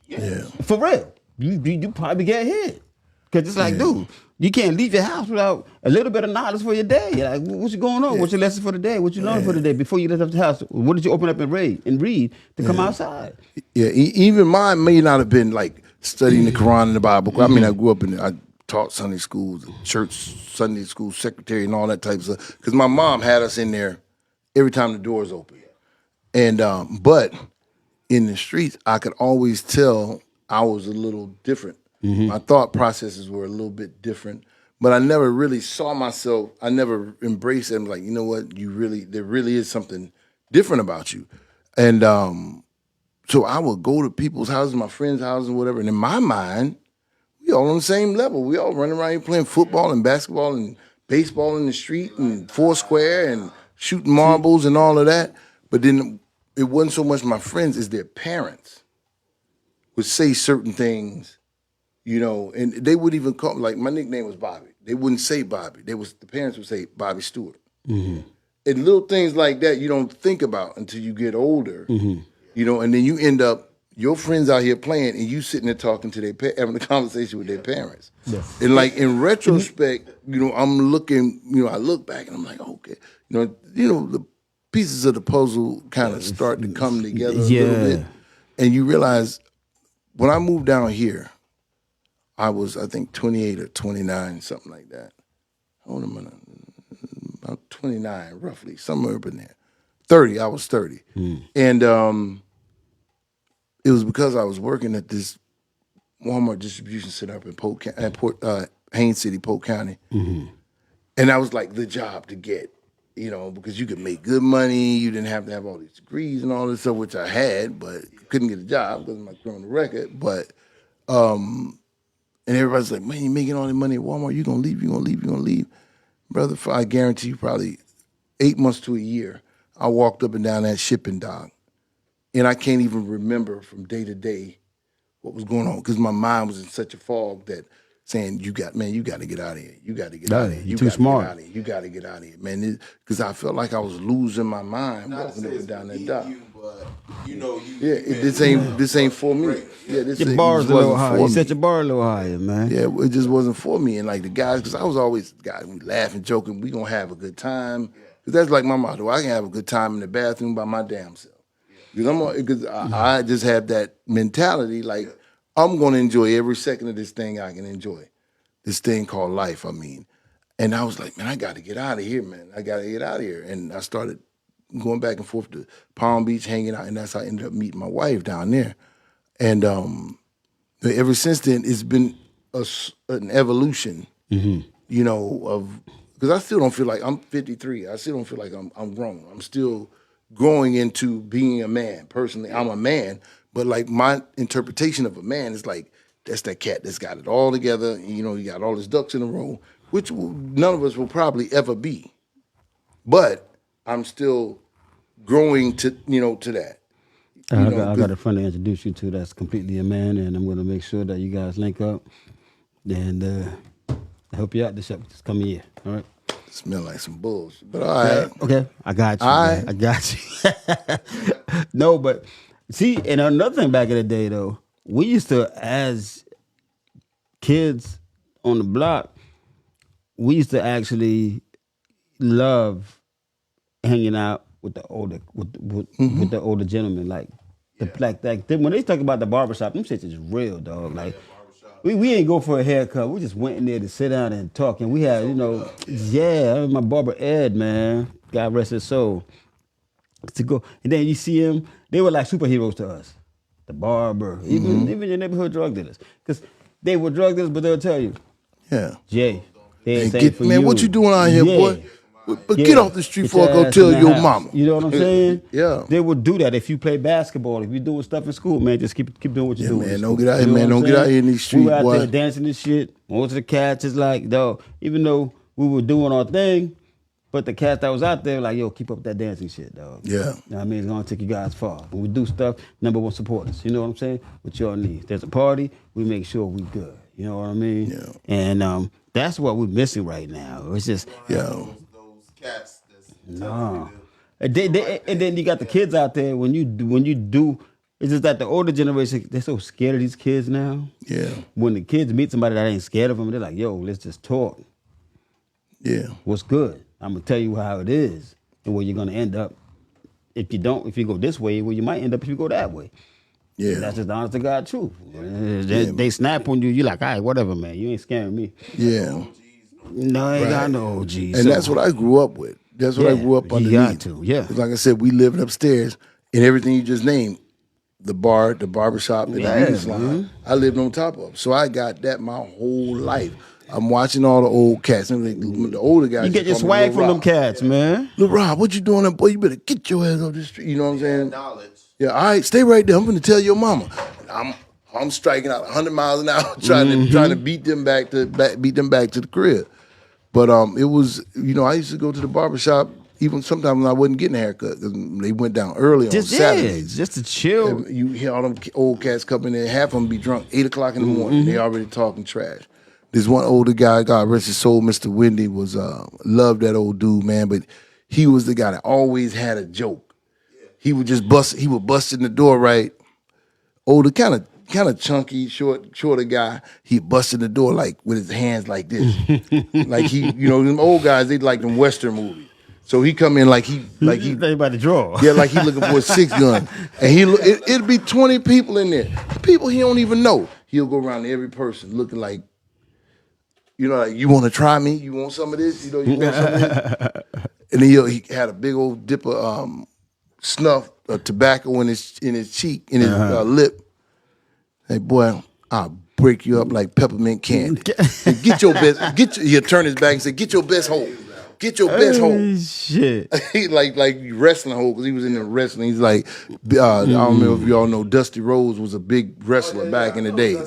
Yeah. For real, you probably get hit. Cause it's like, dude, you can't leave your house without a little bit of knowledge for your day. Like, what's going on? What's your lesson for the day? What you learned for the day before you left the house? What did you open up and read to come outside? Yeah, even mine may not have been like studying the Quran and the Bible. I mean, I grew up I taught Sunday school, church Sunday school secretary, and all that type of stuff. Because my mom had us in there every time the doors open. And but in the streets, I could always tell I was a little different. My thought processes were a little bit different. But I never really saw myself. I never embraced it. I'm like, you know what? There really is something different about you. And so I would go to people's houses, my friends' houses, and whatever. And in my mind, we all on the same level. We all running around here playing football and basketball and baseball in the street and Foursquare and shooting marbles and all of that. But then it wasn't so much my friends as their parents would say certain things. You know, and they would even call, like, my nickname was Bobby. They wouldn't say Bobby. The parents would say Bobby Stewart. And little things like that you don't think about until you get older. You know, and then you end up, your friends out here playing and you sitting there talking to having a conversation with their parents. And like in retrospect, you know, I'm looking, you know, I look back and I'm like, okay, you know, the pieces of the puzzle kind of start to come together a little bit. And you realize when I moved down here, I was, I think, 28 or 29, something like that. How old am I? About 29, roughly, somewhere up in there. 30, I was 30. And it was because I was working at this Walmart distribution center up in Haines City, Polk County. And that was like the job to get, you know, because you could make good money. You didn't have to have all these degrees and all this stuff, which I had, but couldn't get a job because of my criminal record. But and everybody's like, man, you're making all the money at Walmart. You're going to leave, you're going to leave, you're going to leave. Brother, I guarantee you probably 8 months to a year, I walked up and down that shipping dock. And I can't even remember from day to day what was going on because my mind was in such a fog that saying, you got to get out of here. You got to get out of here. You're too smart. Get out of here. You got to get out of here, man. Because I felt like I was losing my mind Not to walking say up it's and down that beneath dock. you, but you know you. Yeah, this ain't for me. Yeah, this Your bar's a little wasn't higher. for You me. set your bar a little higher, man. Yeah, it just wasn't for me. And like the guys, because I was always the guy, we laughing, joking, we gonna have a good time. Because that's like my motto. I can have a good time in the bathroom by my damn self. Because I just have that mentality, like I'm gonna enjoy every second of this thing I can enjoy. This thing called life, I mean. And I was like, man, I gotta get out of here, man. I gotta get out of here. And I started going back and forth to Palm Beach, hanging out, and that's how I ended up meeting my wife down there. And ever since then, it's been an evolution, you know, of because I still don't feel like I'm 53. I still don't feel like I'm grown. I'm still growing into being a man. Personally, I'm a man, but like my interpretation of a man is like that's that cat that's got it all together. You know, he got all his ducks in a row, which none of us will probably ever be. But I'm still growing to that. I got a friend to introduce you to that's completely a man, and I'm going to make sure that you guys link up and help you out this coming year. All right. Smell like some bullshit, but all right. Okay, I got you. All Man. right. I got you. No, but see, and another thing back in the day though, we used to, as kids on the block, we used to actually love hanging out with the older gentlemen, like the black when they talk about the barbershop, them shit is real, dog. Like we ain't go for a haircut. We just went in there to sit down and talk, and we had my barber Ed, man, God rest his soul, to go, and then you see him. They were like superheroes to us. The barber, even your neighborhood drug dealers, because they were drug dealers, but they'll tell you, Yeah. Jay, they ain't Man, saying for you. what you doing out here, boy? But get off the street before I go ass tell in the your house. mama. You know what I'm saying? Yeah. They would do that if you play basketball. If you're doing stuff in school, man, just keep doing what you're doing. man, in don't school. get out here, You know man. what I'm Don't get out saying? here in these We streets, were out boy. there dancing and shit. Most of the cats is like, dog, even though we were doing our thing, but the cats that was out there, like, yo, keep up that dancing shit, dog. Yeah. You know what I mean? It's gonna take you guys far. When we do stuff, number one supporters. You know what I'm saying? What y'all need. There's a party, we make sure we good. You know what I mean? Yeah. And that's what we're missing right now. It's just Yeah. Those cats that's no. And then you got the kids out there. When you do, it's just that the older generation, they're so scared of these kids now. Yeah. When the kids meet somebody that ain't scared of them, they're like, yo, let's just talk. Yeah. What's good? I'm gonna tell you how it is and where you're gonna end up. If you go this way, where you might end up if you go that way. Yeah. That's just the honest to God truth. They snap on you, you like, all right, whatever, man. You ain't scaring me. Yeah. No, I ain't got no OGs. And that's what I grew up with. That's what I Yeah, grew up you underneath. got to, yeah. 'Cause like I said, we lived upstairs, and everything you just named, the bar, the barbershop, and the beauty salon, I lived on top of. So I got that my whole life. I'm watching all the old cats. And the older guys. You get your just call me swag Lil from them Rob. cats, man. Lil Rob, what you doing? Boy, you better get your ass off the street. You know what I'm saying? knowledge. Yeah, all right, stay right there. I'm going to tell your mama. I'm striking out 100 miles an hour, trying to beat them back to the crib. But it was, I used to go to the barbershop even sometimes when I wasn't getting a haircut because they went down early on Saturdays. Just to chill. And you hear all them old cats coming in, half of them be drunk 8 o'clock in the morning. They already talking trash. This one older guy, God rest his soul, Mr. Wendy, was loved that old dude, man. But he was the guy that always had a joke. He would just bust in the door, right? Older, kind of chunky, shorter guy. He bust in the door like with his hands like this, like he, them old guys, they like them Western movies. So he come in like he They about to draw. yeah, like he looking for a 6-gun, and it'd be 20 people in there, people he don't even know. He'll go around to every person looking like, like, you want to try me? You want some of this? You want some of this? And then he had a big old dip of snuff, tobacco in his cheek, in his lip. Hey, boy, I'll break you up like peppermint candy. Say, get your best. He'll turn his back and say, "Get your best hold. Get your best hold." Shit. He like wrestling hold because he was in the wrestling. He's like, I don't know if y'all know, Dusty Rhodes was a big wrestler back in the day.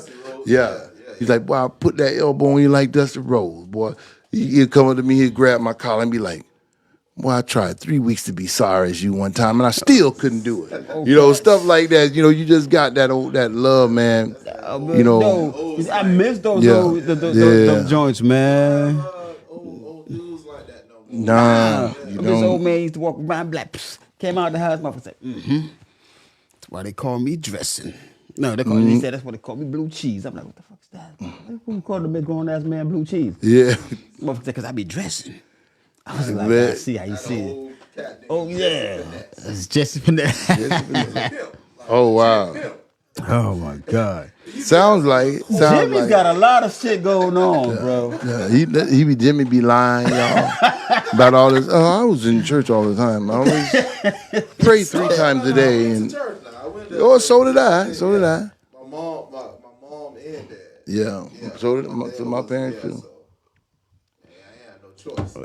Yeah. He's like, boy, I'll put that elbow on you like Dusty Rhodes, boy. He'd come up to me, he'd grab my collar and be like, boy, I tried 3 weeks to be sorry as you one time, and I still couldn't do it. Stuff like that. You just got that love, man. I miss those those joints, man. Old dudes like that no more. Nah, you This old don't. man used to walk around black. Came out the house, motherfucker said, That's why they call me dressing. No, he said that's what they call me, blue cheese. I'm like, what the fuck's that? Who called the big grown ass man blue cheese? Yeah. Motherfucker said, because I be dressing. I was like, Man. I see how you see it. Old cat, Oh yeah, it's Jesse Finesse. Oh wow. Oh my god, Sounds like. Jimmy's got a lot of shit going on, bro. Yeah, Jimmy be lying, y'all, about all this. I was in church all the time. I always pray 3 times a day, and church now. I went to so did I. my mom and dad. Yeah. So did my parents too. So, I had no choice.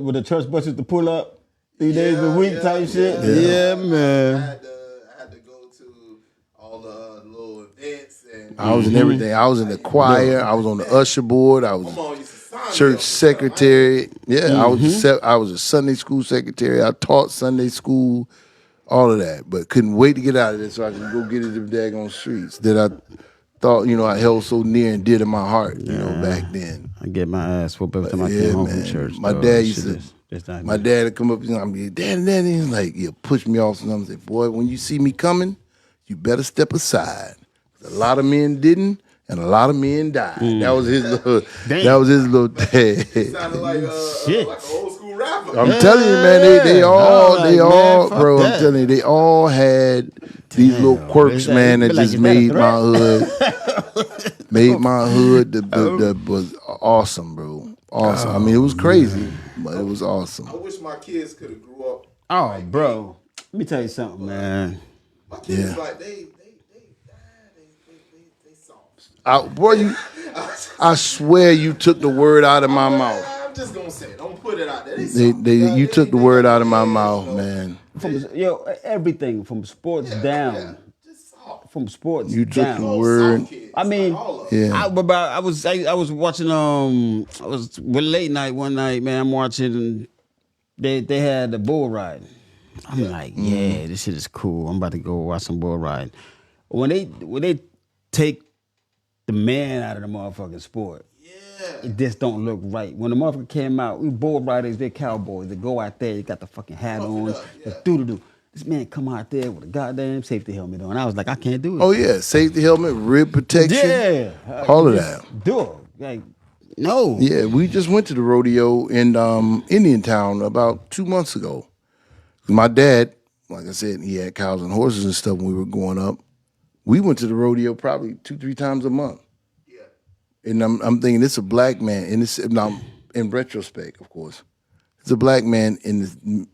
With the church buses to pull up 3 days a week type shit. Yeah, man. I had to go to all the little events and I was in everything. I was in the choir. I was on the usher board. I was mom used to sign me church up. secretary. Yeah, I was a Sunday school secretary. I taught Sunday school, all of that. But couldn't wait to get out of there so I could go get into the daggone streets that I thought, I held so near and dear to my heart, back then. I get my ass whooped every time I Yeah, came home man. from church. My dog. dad Shit used to. it's not My good. dad would come up and I'd be, Daddy, he's like, he'll push me off and say, boy, when you see me coming, you better step aside. A lot of men didn't, and a lot of men died. That was his little. That was his little. Sounded like Shit. like an old school school rapper. I'm telling you, man, they all, I'm like, man, fuck bro. that. I'm telling you, they all had these little quirks, Is that- man, that be like, just is that a made threat? my hood, that was awesome, bro. Awesome. I mean, it was crazy, but it was awesome. I wish my kids could have grew up. Oh, bro. Let me tell you something, man. My kids Yeah. like they soft. Boy, I swear you took the word out of my mouth. I'm just gonna say it. Don't put it out there. You took the word out of my mouth, man. Everything from sports down. Just soft. From sports You took down. the word. Soft kids. I mean, all of them. Yeah. I was watching I was with late night one night, man. I'm watching and they had the bull ride. I'm like, yeah, this shit is cool. I'm about to go watch some bull ride. When they take the man out of the motherfucking sport, it just don't look right. When the motherfucker came out, we bull riders, they're cowboys. They go out there, they got the fucking hat on, do. This man come out there with a goddamn safety helmet on. I was like, I can't do it. Oh yeah, safety helmet, rib protection, Yeah. all of that. Dog. Like, no. Yeah, we just went to the rodeo in Indiantown about 2 months ago. My dad, like I said, he had cows and horses and stuff when we were growing up. We went to the rodeo probably 2-3 times a month. Yeah. And I'm thinking it's a black man, and it's now in retrospect, of course, it's a black man in the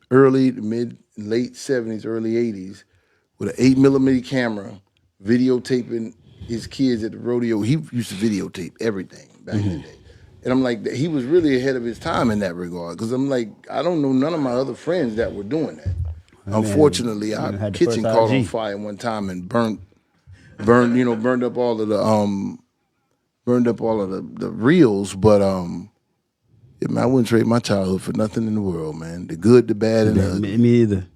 late 70s, early 80s, with an 8mm camera, videotaping his kids at the rodeo. He used to videotape everything back in the day. And I'm like, he was really ahead of his time in that regard. Because I'm like, I don't know none of my other friends that were doing that. Unfortunately, our had the kitchen first caught on IG. fire one time and burned up all of the reels. But yeah, man, I wouldn't trade my childhood for nothing in the world, man. The good, the bad, and the ugly. Me either.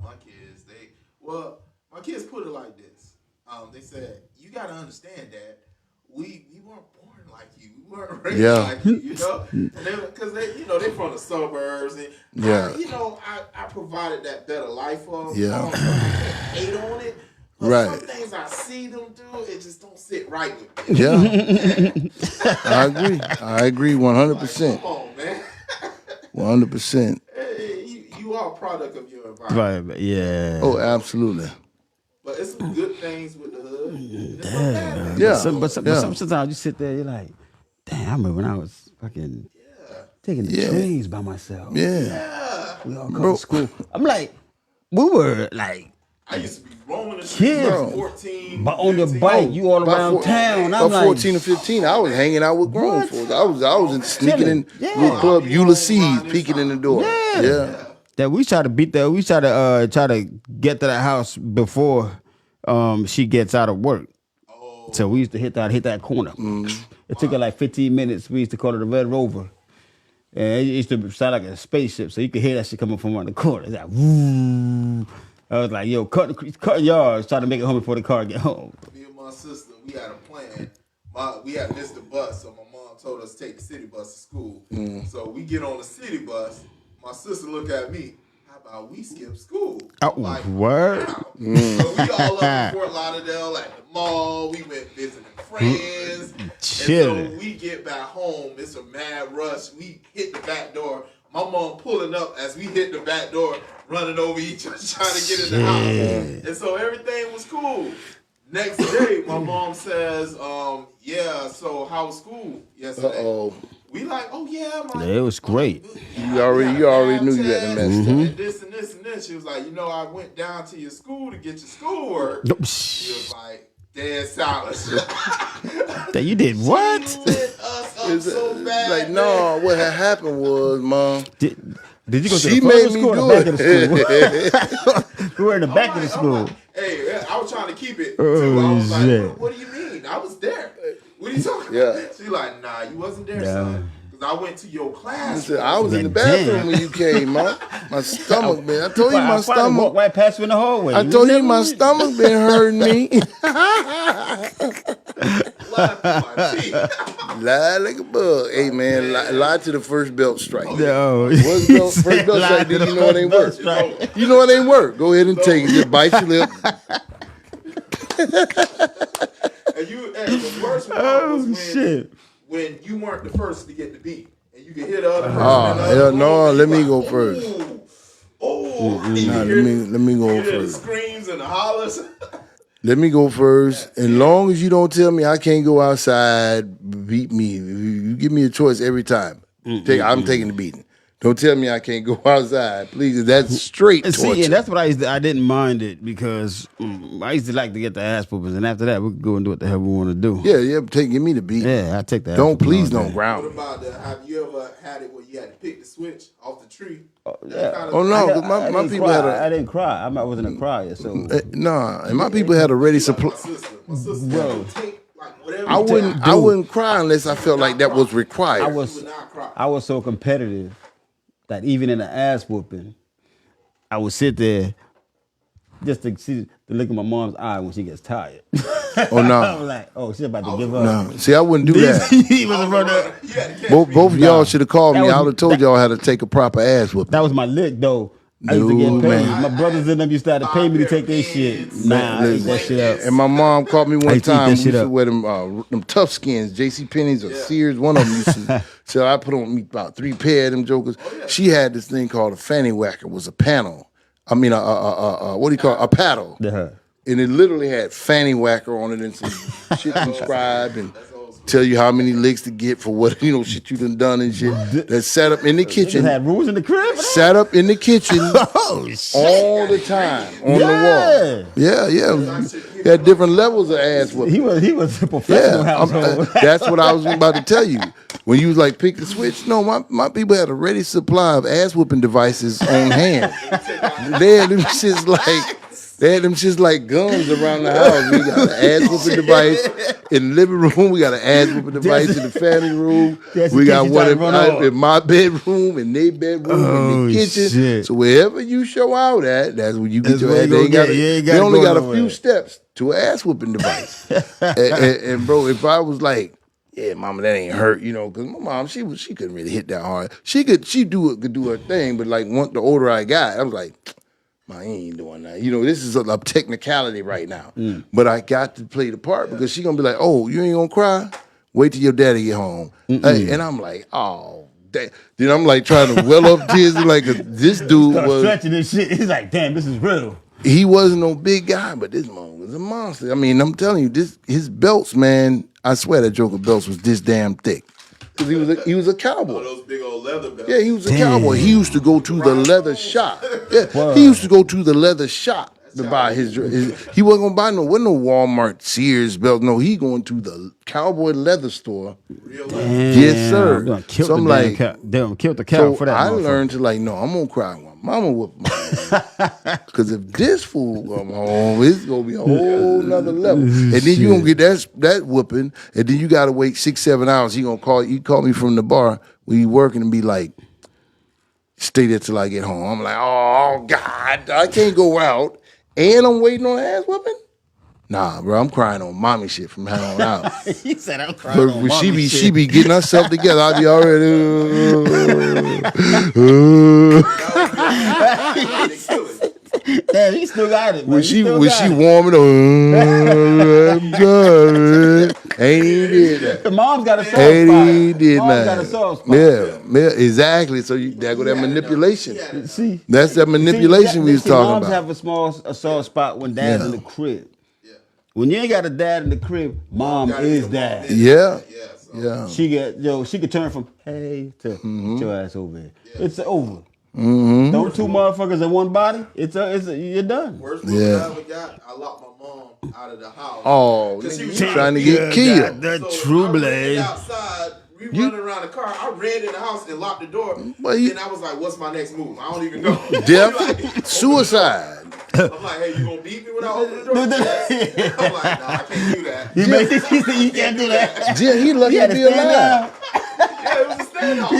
My kids, my kids put it like this. They said, you got to understand that we weren't born like you. We weren't raised like you, you know? Because they're from the suburbs. And I provided that better life for them. Yeah. I can't hate on it. But Right. some things I see them do, it just don't sit right with me. Yeah, I agree 100%. Like, come on, man. 100%. Hey, you are a product of your environment. Right, yeah. Oh, absolutely. But it's some good things with the hood. There's some bad things. Yeah. But sometimes you sit there, you're like, damn, I remember when I was fucking taking the Yeah. trains by myself. Yeah. We all come to school. I'm like, we were like, I used to be roaming the streets Kids. at 14. but on the 15. bike, you all around About town. I'm About like, 14 or 15, I was hanging out with grown What? folks. I was sneaking in Yeah. little club Ulysses, peeking in the door. Yeah. Yeah. that we try to beat that. We try to get to the house before she gets out of work. So we used to hit that corner. It took her like 15 minutes. We used to call it the Red Rover. And it used to sound like a spaceship, so you could hear that shit coming from around the corner. It's like, woo. I was like, yo, cut yards, trying to make it home before the car get home. Me and my sister, we had a plan. We had missed the bus, so my mom told us to take the city bus to school. So we get on the city bus. My sister look at me. How about we skip school? I'm like, word? wow. So we all up in Fort Lauderdale at the mall. We went visiting friends. Chilling. And so we get back home. It's a mad rush. We hit the back door. My mom pulling up as we hit the back door, running over each other, trying to get in the house. And so everything was cool. Next day, my mom says, yeah, so how was school yesterday? Uh-oh. We like, oh yeah, It was great. You already knew you had to mess up. And this and this and this. She was like, I went down to your school to get your schoolwork. She was like, dead silence. That you did what? She lit us up so bad. Like, no, what had happened was, Mom, Did you go to she the front made of the me school or do the back of the it. school? We were in the back of the school. Hey, I was trying to keep it. Oh, Too. I was shit. like, what do you mean? I was there. What are you talking Yeah. about? She like, nah, you wasn't there, son. Because I went to your class. Listen, I was in the Damn. bathroom when you came, Mom. My stomach, man. I told you my Walk stomach. right past you in the hallway. I told you my stomach been hurting me. Laughed in my teeth. Lie like a bug. Hey, man, lie to the first belt strike. No. First belt strike, then you know it ain't work. You know it ain't work. Go ahead and take it. Just bite your lip. And the worst one was when, shit. when you weren't the first to get the beat. And you can hear the other person. Oh, in the hell other room, no, and let you me like, go first. Oh, Nah, let me go you hear the first. screams and the hollers. Let me go first. As long as you don't tell me I can't go outside, beat me. You give me a choice every time. I'm taking the beating. Don't tell me I can't go outside, please. That's straight And torture. see, and that's what I didn't mind it because I used to like to get the ass whoopers, and after that we could go and do what the hell we want to do. yeah, give me the beat. Yeah, I take that. Don't please don't What ground me. about have you ever had it where you had to pick the switch off the tree? yeah. Oh no, because my didn't people cry. had I a didn't cry. I wasn't a crier, so nah, and my people had a ready supply. My sister would take like whatever. I wouldn't cry unless I felt like that was required. I was so competitive that even in the ass whooping, I would sit there just to see the look in my mom's eye when she gets tired. Oh no, I'm like, oh, she's about to give up. no. See, I wouldn't do that. He was in front of. Both of y'all should have called That me. was- I would have told y'all how to take a proper ass whooping. That was my lick though. I used to No, get paid. man. My brothers and them used to have to pay me to take their shit. Nah, I ate that shit up. And my mom called me I one used to eat time. that We shit used to up. wear them tough skins, J.C. Penney's or Sears. One of them used to. So I put on me about 3 pair of them jokers. She had this thing called a fanny whacker. It was a panel. I mean, what do you call it? A paddle. Yeah. And it literally had fanny whacker on it and some shit inscribed and tell you how many licks to get for what shit you done and shit. That's set up in the Just kitchen. had rules in the crib. for that? Sat up in the kitchen Oh shit! all the time on the wall. Yeah. Had different levels of ass whooping. He was a professional household. That's what I was about to tell you. When you was like pick the switch, no, my people had a ready supply of ass whooping devices on hand. They had them shits like guns around the house. We got an ass whooping device in the living room. We got an ass whooping device in the family room. Just in We case got you one try to run off. in my bedroom, in their bedroom, in the kitchen. Shit. So wherever you show out at, that's when you get That's your where ass. you gonna get it. You ain't They gotta only go got a nowhere. few steps to an ass whooping device. and bro, if I was like, yeah, mama, that ain't hurt, because my mom, she couldn't really hit that hard. She could do her thing, but like the older I got, I was like, I ain't doing that. This is a technicality right now. But I got to play the part because she gonna be like, oh, you ain't gonna cry? Wait till your daddy get home. Hey, and I'm like, oh, then I'm like trying to well up tears like this dude Start was. stretching this shit. He's like, damn, this is real. He wasn't no big guy, but this man was a monster. I mean, I'm telling you, his belts, man. I swear that Joker belts was this damn thick. Because he was a cowboy. Those big old leather belts. Yeah, he was a cowboy. He used to go to the leather shop. Yeah, he used to go to the leather shop to buy his. He wasn't gonna buy wasn't no Walmart, Sears belt. No, he going to the cowboy leather store. Yes, sir. Damn, killed So I'm the like, damn, killed the cow so for that. I motherfucker. learned to no, I'm gonna cry when mama whoop my because if this fool come home, it's gonna be a whole nother level. And then you gonna get that whooping, and then you gotta wait 6-7 hours. He call me from the bar when you working and be like, stay there till I get home. I'm like, oh God, I can't go out, and I'm waiting on ass whooping. Nah, bro, I'm crying on mommy shit from here on out. He said, I'm crying. But on when mommy she shit. be getting herself together, I be already. Damn, he still got it. Man. When He she still when got she it. warming up, I'm sorry. Ain't even did that. The mom's got a soft Ain't spot. even did Mom's got a nothing. soft spot. Yeah, exactly. So there go that manipulation. See, That's that manipulation we was talking moms about. have a soft spot when dad's in the crib. When you ain't got a dad in the crib, mom is dad. Yeah, So yeah. She could turn from hey to get your ass over here. It's over. Don't two motherfuckers in one body. You're done. Worst whooping I ever got, I locked my mom out of the house. Oh, Cause she nigga, was you trying to get killed. The So true I ran blade. outside, we running around the car. I ran in the house and locked the door. Well, you- Then I was like, "What's my next move? I don't even know." Death, suicide. I'm like, "Hey, you gonna beat me when I open the door?" Yes. I'm like, "Nah, I can't do that." He said you can't do that. Yeah, he lucky He had to to be stand alive. Yeah, it was a standoff.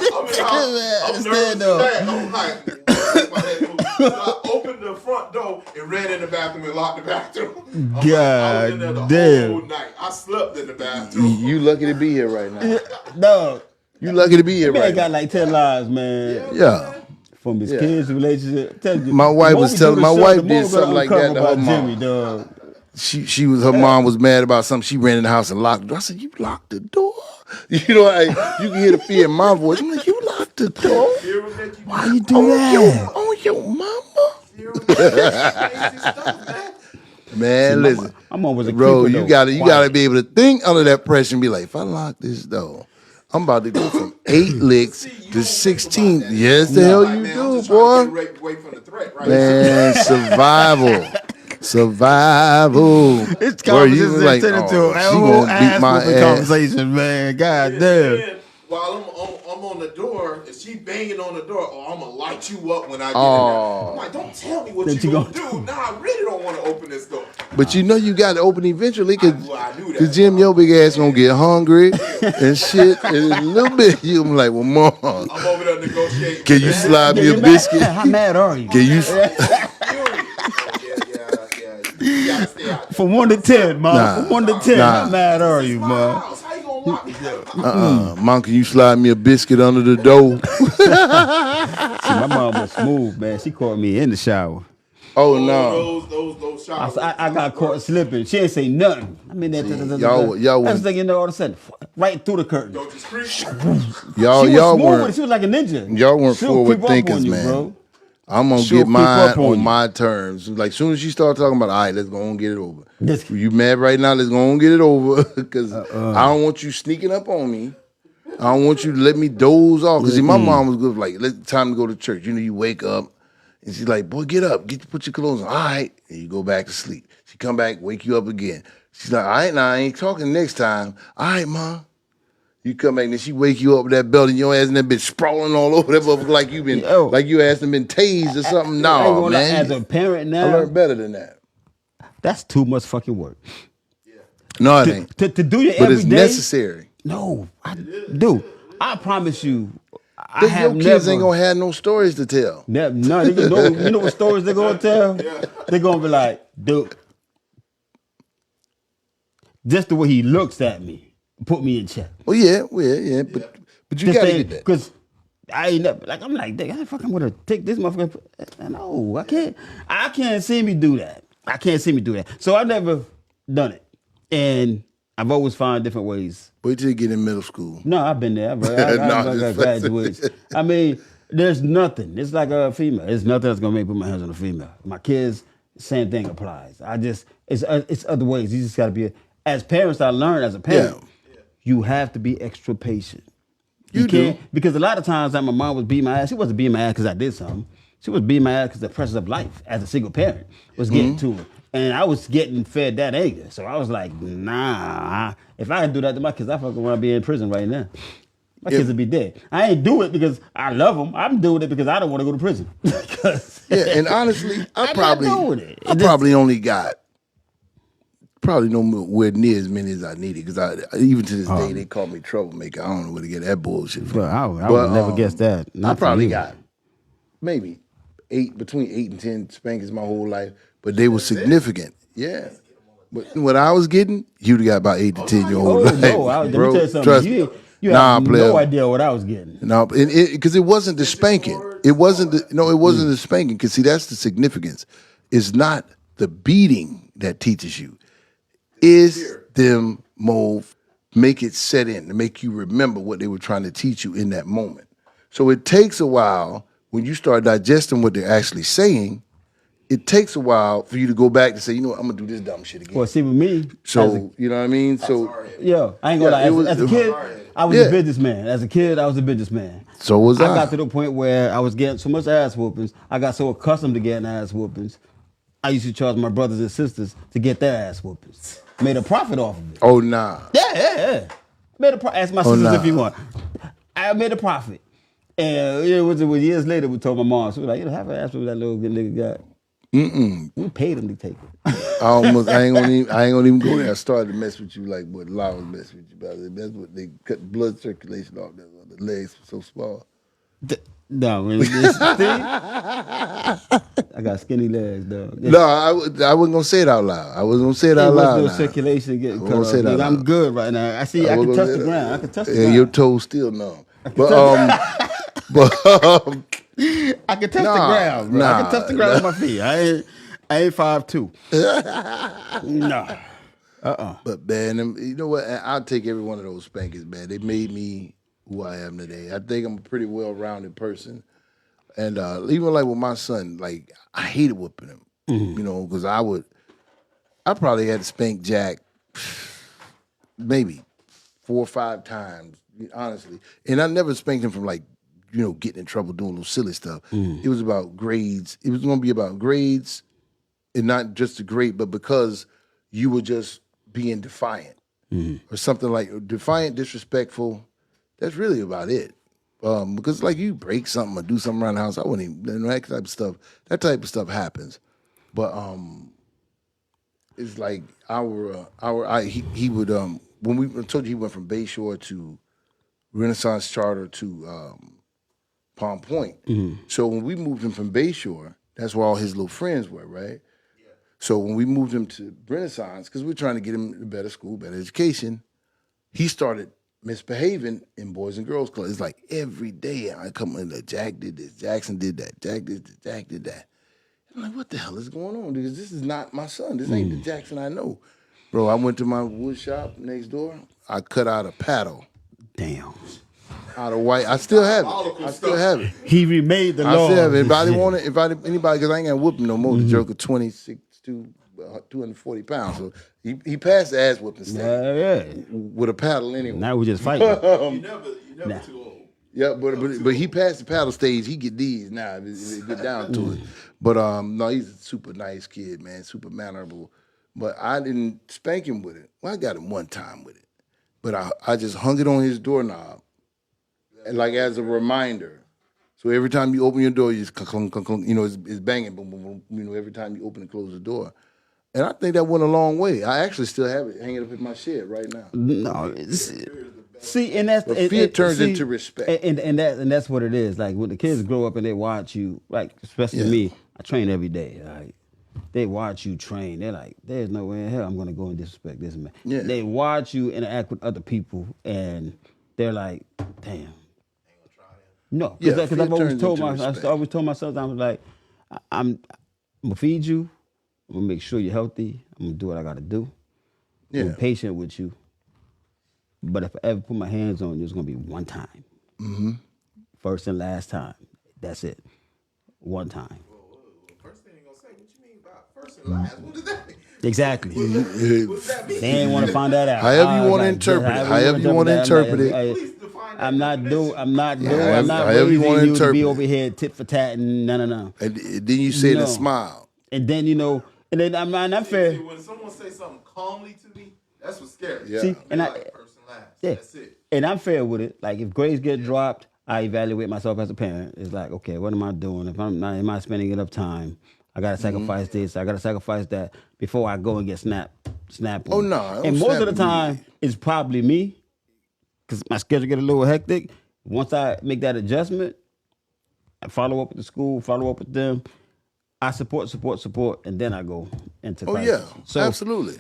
I'm in the house. I'm nervous as that. I'm like, "What's my next move?" So I opened the front door and ran in the bathroom and locked the bathroom. I'm like, I was in there the damn. whole night. I slept in the bathroom. You lucky to be here right now. No, You lucky to be here man right got now. like 10 lives, man. Yeah. From his kids' relationship. Tell you, My wife the more was we telling- do my the wife the did more we're something like gonna that to uncover her about mom. Jimmy, dog. Her mom was mad about something. She ran in the house and locked the door. I said, you locked the door? You know, you can hear the fear in my voice. I'm like, you locked the door. Why you do that? On your mama. Crazy stuff, man. Man, listen. My mom was a bro, keeper, you though. gotta Quiet. be able to think under that pressure and be like, if I lock this door, I'm about to go from 8 licks to 16. Yes, the hell Like, you man, I'm do, just trying to boy. get away from the threat, right? Man, survival. This Bro, you conversation was like, turned into oh, a she whole gonna beat ass my whooping ass. conversation, man. God And damn. then, while I'm on the door, and she banging on the door, oh, I'm gonna light you up when I get Oh. in there. I'm like, don't tell me what That you you gonna gonna do. Nah, I really don't want to open this door. But you know you got to open eventually because I knew that. Jim, your big ass gonna get hungry and shit. And in a little bit, you gonna be like, well, mom, I'm over there negotiating. can you slide me a biscuit? How mad are you? Can you? You gotta stay out. From 1 to 10, man. Nah. From 1 to 10, Nah. how mad are you, My man? house. How you gonna lock me out? Mom, can you slide me a biscuit under the door? See, my mom was smooth, man. She caught me in the shower. Oh no. Those showers. I got caught slipping. She ain't say nothing. I mean, y'all I was- was thinking all of a sudden, right through the curtain. Don't just creep. Y'all She was y'all smooth with it. weren't. She was like a ninja. Y'all weren't She'll forward creep up thinkers, on you, man. bro. I'm gonna She'll get creep mine up on on you. my terms. Like soon as she start talking about, all right, let's go and get it over. This- You mad right now? Let's go and get it over because I don't want you sneaking up on me. I don't want you to let me doze off. Because my mom was good. Like, time to go to church. You know, you wake up and she's like, boy, get up, put your clothes on. All right, and you go back to sleep. She come back, wake you up again. She's like, all right, now I ain't talking next time. All right, mom. You come back and then she wake you up with that belt and your ass and that bitch sprawling all over that motherfucker like you been Yo. like your ass done been tased or something. I ain't No, gonna lie, man. as a parent I now, learned better than that. that's too much fucking work. No, it ain't. To do your But every it's day. necessary. No, dude, I promise you, I Your have kids never. ain't gonna have no stories to tell. No, you know what stories they're gonna tell? They're gonna be like, dude, just the way he looks at me, put me in check. Well, yeah, but you gotta get that. Because I ain't never like I'm like, I fucking want to take this motherfucker. No, I can't. I can't see me do that. I can't see me do that. So I've never done it, and I've always found different ways. Wait till you get in middle school. No, I've been there. I No, got just- graduates. I mean, there's nothing. It's like a female. There's nothing that's gonna make me put my hands on a female. My kids, same thing applies. It's other ways. You just gotta be. As parents, I learned as a parent, you have to be extra patient. You do. Can't, because a lot of times that my mom was beating my ass. She wasn't beating my ass because I did something. She was beating my ass because the pressures of life as a single parent was getting to her. And I was getting fed that anger. So I was like, nah. If I can do that to my kids, I fucking want to be in prison right now. My kids would be dead. I ain't do it because I love them. I'm doing it because I don't want to go to prison. Yeah, and honestly, I I'm not doing it. It just- probably only got probably nowhere near as many as I needed because even to this day they call me troublemaker. I don't know where to get that bullshit from. But I would never guess that. I Not probably from you. got maybe between 8 and 10 spankings my whole life, but they were significant. Yeah. But what I was getting, you'd got about 8 to 10 your whole Oh, life. no. Let me bro. tell you something. Trust me. You Nah, have player. no idea what I was getting. No, because it wasn't the spanking. It wasn't it wasn't the spanking. Because see, that's the significance. It's not the beating that teaches you. Is them make it set in to make you remember what they were trying to teach you in that moment. So it takes a while when you start digesting what they're actually saying. It takes a while for you to go back and say, you know what, I'm gonna do this dumb shit again. Well, see, with me, So you know what I mean. So I ain't gonna Yeah, it lie. was- As a kid, I was Yeah. a businessman. As a kid, I was a businessman. So was I. I got to the point where I was getting so much ass whoopings. I got so accustomed to getting ass whoopings. I used to charge my brothers and sisters to get their ass whoopings. Made a profit off of it. oh nah. Yeah. Made a profit. Ask my sisters nah. if you want. I made a profit. And it was years later we told my mom. She was like, you know, have an ass whooping that little good nigga got. We paid him to take it. I ain't gonna even go there. I started to mess with you like what Law was messing with you about. That's what they cut the blood circulation off. That's why the legs were so small. No, man, I got skinny legs, dog. No, I wasn't gonna say it out loud. I wasn't gonna say it out Ain't loud. no now. circulation getting I cut won't off. say that Nigga, I'm out. good right now. I see. I can wasn't touch gonna the say ground. that. I can touch the Yeah, ground. your toes still numb. But I can touch the Nah, ground, bro. I nah, can touch the ground with my feet. I ain't 5'2". Nah. But man, you know what? I'll take every one of those spankings, man. They made me who I am today. I think I'm a pretty well-rounded person. And even like with my son, like I hated whooping him, you know, because I probably had to spank Jack maybe 4 or 5 times, honestly. And I never spanked him from like, you know, getting in trouble doing little silly stuff. It was about grades. It was going to be about grades, and not just the grade, but because you were just being defiant or something like defiant, disrespectful. That's really about it. Because like you break something or do something around the house, I wouldn't even that type of stuff. That type of stuff happens, but it's like he would when I told you he went from Bayshore to Renaissance Charter to Palm Point. So when we moved him from Bayshore, that's where all his little friends were, right? So when we moved him to Renaissance, because we're trying to get him a better school, better education, he started misbehaving in Boys and Girls Club. It's like every day I come in, Jack did this, Jackson did that, Jack did this, Jack did that. I'm like, what the hell is going on? Because this is not my son. This ain't the Jackson I know. Bro, I went to my wood shop next door. I cut out a paddle Damn. out of white. I still have it. I still have it. He remade the I law. still have it. Anybody want it? Anybody, because I ain't got to whoop him no more. The joker 26 to 240 pounds. So he passed the ass whooping stage Yeah. with a paddle anyway. Now we just fighting. You never too old. Yeah, but he passed the paddle stage. He get these now. If get down to it. But no, he's a super nice kid, man. Super mannerable. But I didn't spank him with it. Well, I got him one time with it, but I just hung it on his doorknob, and like as a reminder. So every time you open your door, you just clunk, clunk, clunk, you know, it's banging, boom, boom, boom. You know, every time you open and close the door. And I think that went a long way. I actually still have it hanging up in my shed right now. No, see, and that's But fear turns into respect. and that's what it is. Like when the kids grow up and they watch you, like especially me, I train every day. Like they watch you train. They're like, there's no way in hell I'm gonna go and disrespect this man. Yeah. They watch you interact with other people, and they're like, damn. No, Yeah, because fear I've always turns told into I respect. always told myself, I was like, I'm gonna feed you. I'm gonna make sure you're healthy. I'm gonna do what I gotta do. I'm Yeah. patient with you. But if I ever put my hands on you, it's gonna be one time. First and last time. That's it. One time. First thing you're gonna say, what you mean by first and last? What does that mean? Exactly. What does that mean? They ain't want to find that out. However you wanna Like, interpret it, however however you wanna interpret it. Please define that I'm not definition. I'm not however you raising wanna you to be interpret it. over here tit for tat and no. And then you say No. the smile. And then and then I'm not fair. See, when someone say something calmly to me, that's what's scary. Yeah. See, Be and like first and last. Yeah. That's it. And I'm fair with it. Like if grades get dropped, I evaluate myself as a parent. It's like, okay, what am I doing? If I'm not, am I spending enough time? I gotta sacrifice this. I gotta sacrifice that before I go and get snapped. Oh, no, I don't And most of snap the time, it's probably me, because my schedule get a little hectic. Once I make that adjustment, I follow up with the school, follow up with them. I support, and then I go into Oh crisis. yeah, So absolutely.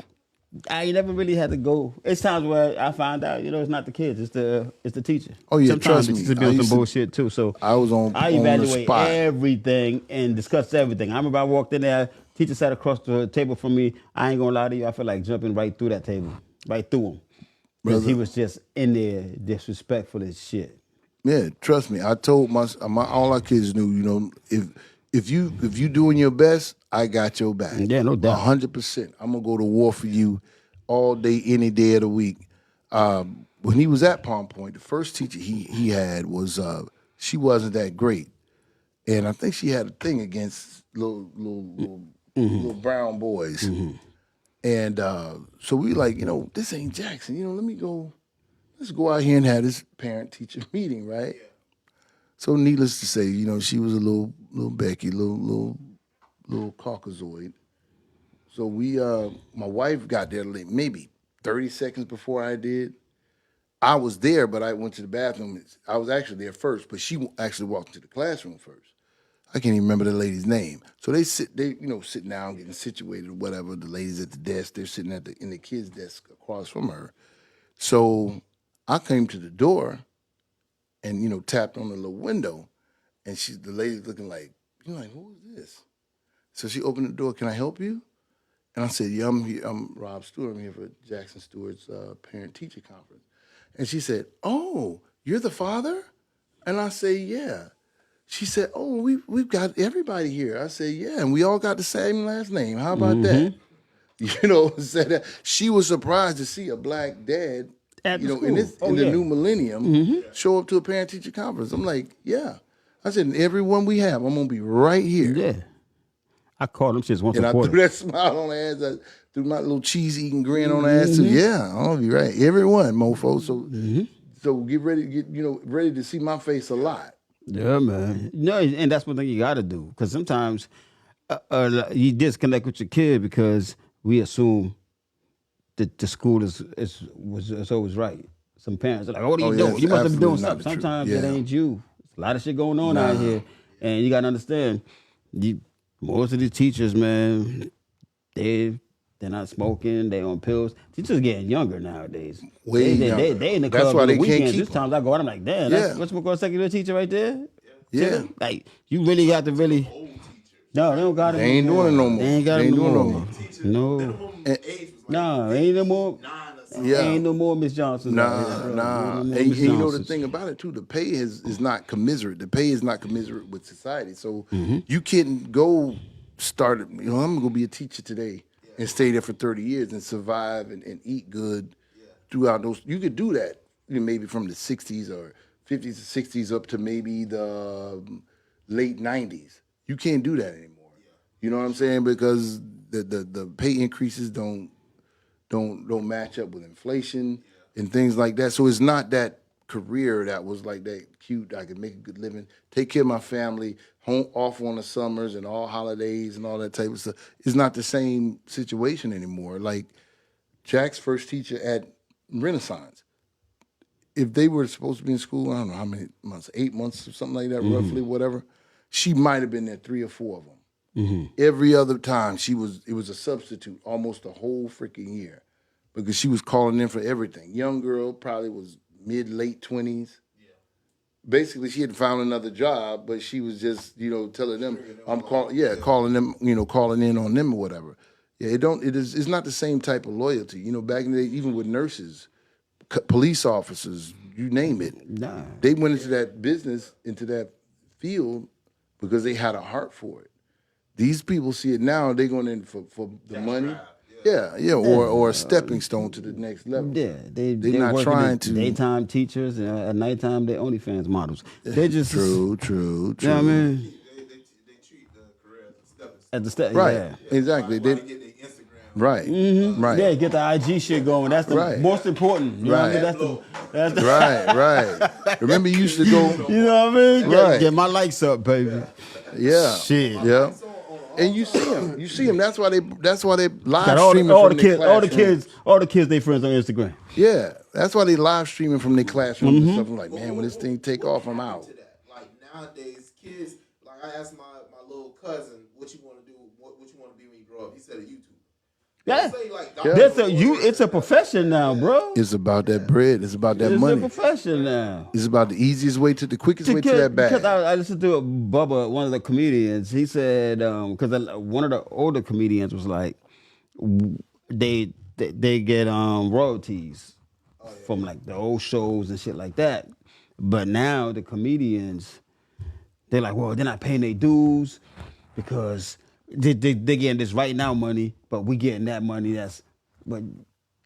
I never really had to go. It's times where I find out, it's not the kids, it's the teacher. Oh, yeah, Sometimes trust the me. teacher be I on used some to- bullshit too. So I was I on the evaluate spot. everything and discuss everything. I remember I walked in there, teacher sat across the table from me. I ain't gonna lie to you, I feel like jumping right through that table, right through him, because he Brother. was just in there disrespectful as shit. Yeah, trust me. I told my all our kids knew. You know, if you doing your best, I got your back. Yeah, no doubt. 100%. I'm gonna go to war for you all day, any day of the week. When he was at Palm Point, the first teacher he had was she wasn't that great, and I think she had a thing against little brown boys. And so we like, this ain't Jackson. Let's go out here and have this parent-teacher meeting, right? So needless to say, she was a little Becky, little Caucasoid. So my wife got there late, maybe 30 seconds before I did. I was there, but I went to the bathroom. I was actually there first, but she actually walked into the classroom first. I can't even remember the lady's name. So they sitting down, getting situated or whatever. The ladies at the desk, they're sitting in the kids' desk across from her. So I came to the door and, tapped on the little window, and the lady's looking like, who is this? So she opened the door, can I help you? And I said, yeah, I'm here. I'm Rob Stewart. I'm here for Jackson Stewart's parent-teacher conference. And she said, oh, you're the father? And I say, yeah. She said, oh, we've got everybody here. I said, yeah, and we all got the same last name. How about that? You know, said that. She was surprised to see a black dad, At you the know, school. in the new millennium, show up to a parent-teacher conference. I'm like, yeah. I said, and everyone we have, I'm going to be right here. Yeah. I call them shits once And a I quarter. threw that smile on her ass. I threw my little cheese-eating grin on her ass. Too. Yeah, I'll be right. Everyone, mofo. So, so get ready to see my face a lot. Yeah, man. No, and that's one thing you got to do, because sometimes you disconnect with your kid because we assume that the school is always right. Some parents are like, "What are you yeah, doing? it's You must be doing absolutely not something." the truth. Sometimes Yeah. it ain't you. There's a lot of shit going on out here, and you got to understand. Most of these teachers, man, they're not smoking. They on pills. Teachers getting younger nowadays. Way younger. They in the That's club why on the they can't weekends. keep This times I go out, I'm like, damn, Yeah. that's what's my secondary teacher right there. Yeah. Like you really got to really. No, they don't got it. They ain't doing it no more. They ain't got They it ain't no doing it no more. more. No, Minimum age was like no, ain't no more. 9 or something. Yeah. Ain't no more Miss Johnsons. out here, bro. Nah. Ain't And, no more and Miss you know the Johnsons. thing about it too, the pay is not commiserate. The pay is not commiserate with society. So you can't go start. I'm gonna be a teacher today and stay there for 30 years and survive and eat good throughout those. You could do that, maybe from the 60s or 50s or 60s up to maybe the late 90s. You can't do that anymore. You know what I'm saying? Because the pay increases don't match up with inflation and things like that. So it's not that career that was like that cute. I could make a good living, take care of my family, home off on the summers and all holidays and all that type of stuff. It's not the same situation anymore. Like Jack's first teacher at Renaissance, if they were supposed to be in school, I don't know how many months, 8 months or something like that, roughly, whatever, she might have been there 3 or 4 of them. Every other time it was a substitute almost the whole freaking year because she was calling in for everything. Young girl, probably was late 20s. Basically, she had found another job, but she was just, telling them, calling them, calling in on them or whatever. Yeah, it's not the same type of loyalty. Back in the day, even with nurses, police officers, you name it. Nah. They went into that business, into that field because they had a heart for it. These people see it now, they're going in for the money. Or a stepping stone to the next level. Yeah, they're not working trying as to. Daytime teachers and at nighttime they're OnlyFans models. They just True. You know what I mean? They treat the career as a stepping stone. At the step, Right, yeah. exactly. They They, get their Instagram. right, right, Yeah, get the IG shit going. That's the Right. most important. You know what I mean? That's the right. Remember, you used to go. you know what I mean? Right. Get my likes up, baby. Yeah, Shit. yeah. And you see them. You see them. That's why they live Got all streaming the from kids, their all the kids, they friends on Instagram. Yeah, that's why they live streaming from their classroom and stuff. I'm like, man, when this thing take off, I'm out. To that. Like nowadays, kids, like I asked my little cousin, what you want to do, what you want to be when you grow up. He said a YouTuber. Yeah. Say, like, It's a profession now, bro. It's about that bread. It's about that It's a money. profession now. It's about the easiest way the quickest way to that bag. Because I listened to Bubba, one of the comedians. He said because one of the older comedians was like, they get royalties from like the old shows and shit like that. But now the comedians, they're like, well, they're not paying their dues because they getting this right now money, but we getting that money. But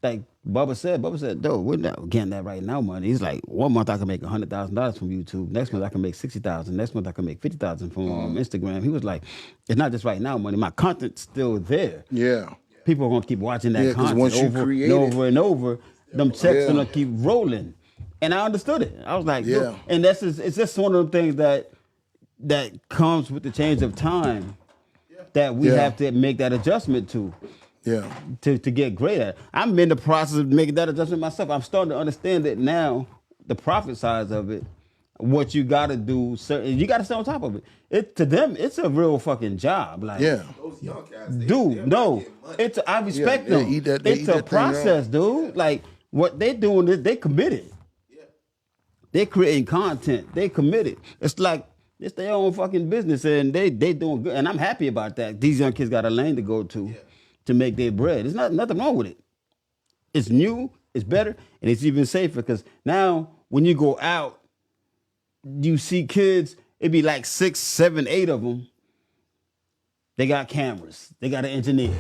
like Bubba said, no, we're not getting that right now money. He's like, 1 month I can make $100,000 from YouTube. Next month I can make $60,000. Next month I can make $50,000 from Instagram. He was like, it's not just right now money. My content's still there. Yeah. People are gonna keep watching that 'cause content once you over create and over and over. Them checks Yeah. gonna keep rolling. And I understood it. I was like, Yeah. look, and it's just one of the things that comes with the change of time that we Yeah. have to make that adjustment to Yeah. get great at it. I'm in the process of making that adjustment myself. I'm starting to understand it now, the profit size of it, what you gotta do, you gotta stay on top of it. To them, it's a real fucking job. Like, Yeah. Those young cats, they dude, no, getting money. I respect Yeah, they them. eat that- they It's eat a that thing raw. process, dude. Like what they doing is they committed. Yeah. They creating content. They committed. It's like it's their own fucking business, and they doing good. And I'm happy about that. These young kids got a lane to go to to make their bread. There's nothing wrong with it. It's new, it's better, and it's even safer because now when you go out, you see kids, it'd be like 6, 7, 8 of them. They got cameras. They got an engineer.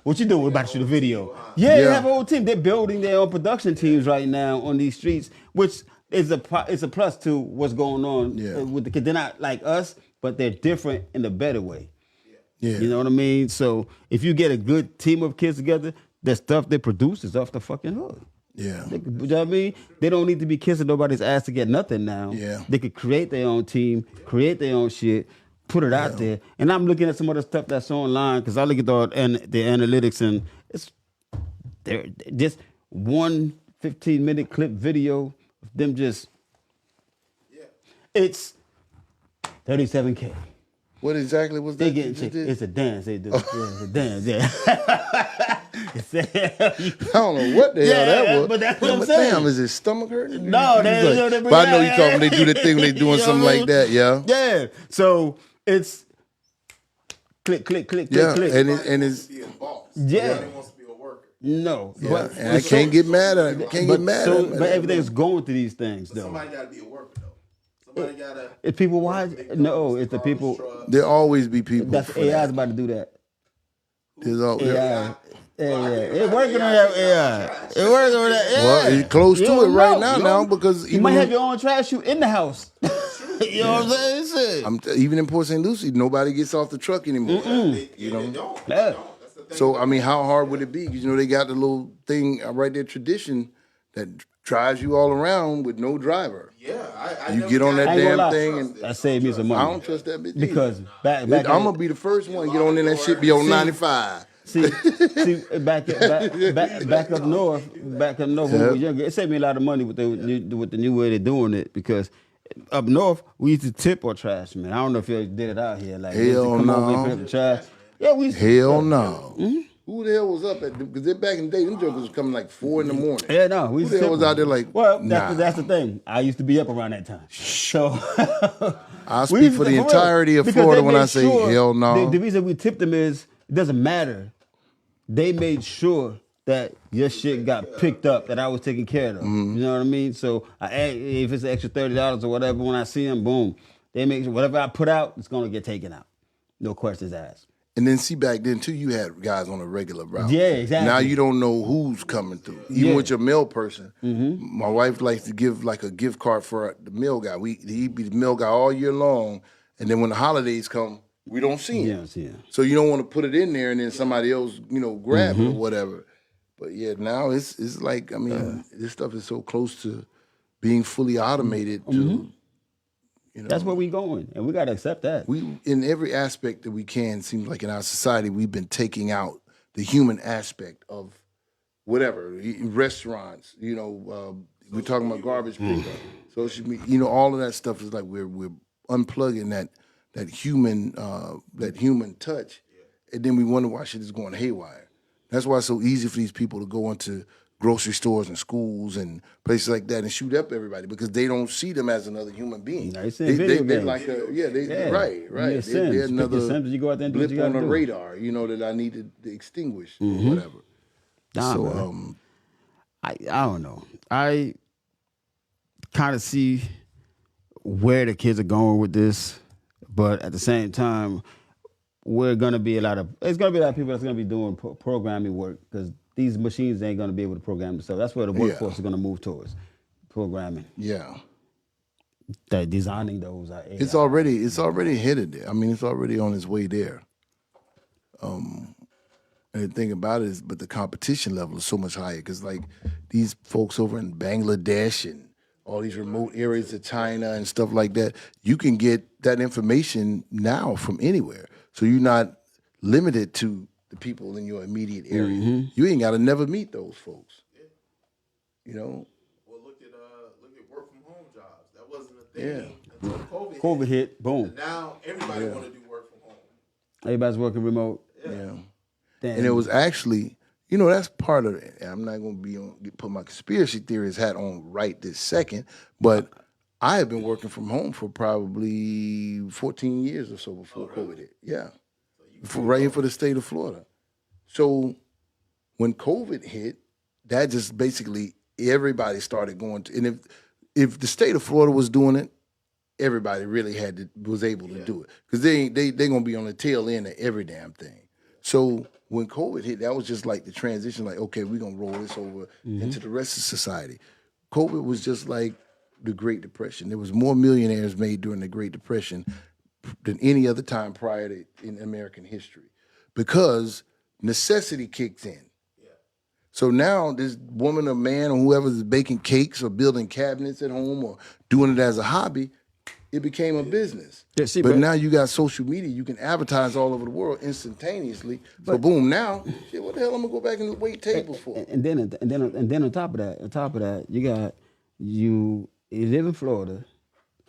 What you doing? We're about to shoot a video. Yeah, they have a whole team. They're building their own production teams right now on these streets, which is a plus to what's going on with the kids. They're not like us, but they're different in a better way. Yeah. You know what I mean? So if you get a good team of kids together, the stuff they produce is off the fucking hood. Yeah. You know what I mean? They don't need to be kissing nobody's ass to get nothing now. Yeah. They could create their own team, create their own shit, put it out there. And I'm looking at some of the stuff that's online because I look at the analytics and they're just one 15-minute clip video of them just, it's 37K. What exactly was that? They getting chicks. It's a dance. They do. Yeah, it's a dance. Yeah. I don't know what the hell that was. But that's what I'm saying. Damn, is his stomach hurting? No, But I know you talking. They do the thing. They doing something like that. Yeah. Yeah. So it's click, click, click, Yeah. click, click. And it's Be a boss. Yeah. Nobody wants to be a worker. No. yeah. And I can't get mad at it. Can't get mad at it. But everything's going through these things though. Somebody got to be a worker though. Somebody got to. If people watch, no, it's the people. There always be people. That's for AI's that. about to do that. There's all, AI. Yeah, it working on that AI. It working on that. Yeah. Well, it's close You to it don't right know. now because You might have your own trash chute in the house. You know what I'm saying? even in Port St. Lucie, nobody gets off the truck anymore. You know. Yeah. That's the thing. So I mean, how hard would it be? Because they got the little thing right there, tradition that drives you all around with no driver. Yeah, I You never get on got that I ain't gonna damn lie. thing, and That saved me some I money. don't trust that bitch Because either. back I'm in- gonna be the first one to get on in that shit. Be on 95. See, back up north, when we were younger, it saved me a lot of money with the new way they're doing it because up north we used to tip our trash, man. I don't know if you did it out here, like we used to Hell come over no. and pick up the trash. Yeah, we used to. Hell no. Who the hell was up at? Because back in the day, them jokers was coming like 4 in the morning. Yeah, no, we Who used the to hell tip was out there like? Well, nah. that's the thing. I used to be up around that time. So I we speak used for to- the real. entirety of Because Florida they when I made say sure- hell no. The reason we tipped them is it doesn't matter. They made sure that your shit got picked up, that I was taken care of. Mm-hmm. You know what I mean? So if it's an extra $30 or whatever, when I see them, boom, they make sure whatever I put out, it's gonna get taken out. No questions asked. And then see back then too, you had guys on a regular route. Yeah, exactly. Now you don't know who's coming through. Even Yeah. with your mail person, my wife likes to give like a gift card for the mail guy. He be the mail guy all year long, and then when the holidays come, we don't see him. Yes, yeah. So you don't want to put it in there and then somebody else, grab it or whatever. But yeah, now it's like this stuff is so close to being fully automated. To, That's where we going, and we gotta accept that. we in every aspect that we can. Seems like in our society we've been taking out the human aspect of whatever restaurants. We're talking about garbage pickup, social media. All of that stuff is like we're unplugging that human touch, and then we wonder why shit is going haywire. That's why it's so easy for these people to go into grocery stores and schools and places like that and shoot up everybody because they don't see them as another human being. Now, it's in video they're games. like Yeah. right. Your Sims. They're Pick your another Sims, you go out there and do what blip you on gotta the do. radar, that I need to extinguish or whatever. Nah, So man. I don't know. I kind of see where the kids are going with this, but at the same time, there's gonna be a lot of people that's gonna be doing programming work because these machines ain't gonna be able to program themselves. That's where the workforce is gonna move towards programming, yeah. designing those. It's already headed there. I mean, it's already on its way there. And the thing about it is, but the competition level is so much higher because, like, these folks over in Bangladesh and all these remote areas of China and stuff like that, you can get that information now from anywhere. So you're not limited to the people in your immediate area. You ain't got to never meet those folks. Well, look at work from home jobs. That wasn't a thing until COVID hit, boom. And now everybody want to do work from home. Everybody's working remote. Yeah. Damn. And it was actually, that's part of it. I'm not going to put my conspiracy theorist hat on right this second, but I have been working from home for probably 14 years or so before COVID hit. Yeah. Right here for the state of Florida. So when COVID hit, that just basically everybody started going to, and if the state of Florida was doing it, everybody really was able to do it because they gonna be on the tail end of every damn thing. So when COVID hit, that was just like the transition. Like, okay, we're gonna roll this over into the rest of society. COVID was just like the Great Depression. There was more millionaires made during the Great Depression than any other time prior to in American history, because necessity kicks in. So now this woman or man or whoever is baking cakes or building cabinets at home or doing it as a hobby, it became a business. Yeah, see, but bro. now you got social media. You can advertise all over the world instantaneously. So boom, now, shit, what the hell am I gonna go back and wait tables for? And then on top of that, you live in Florida,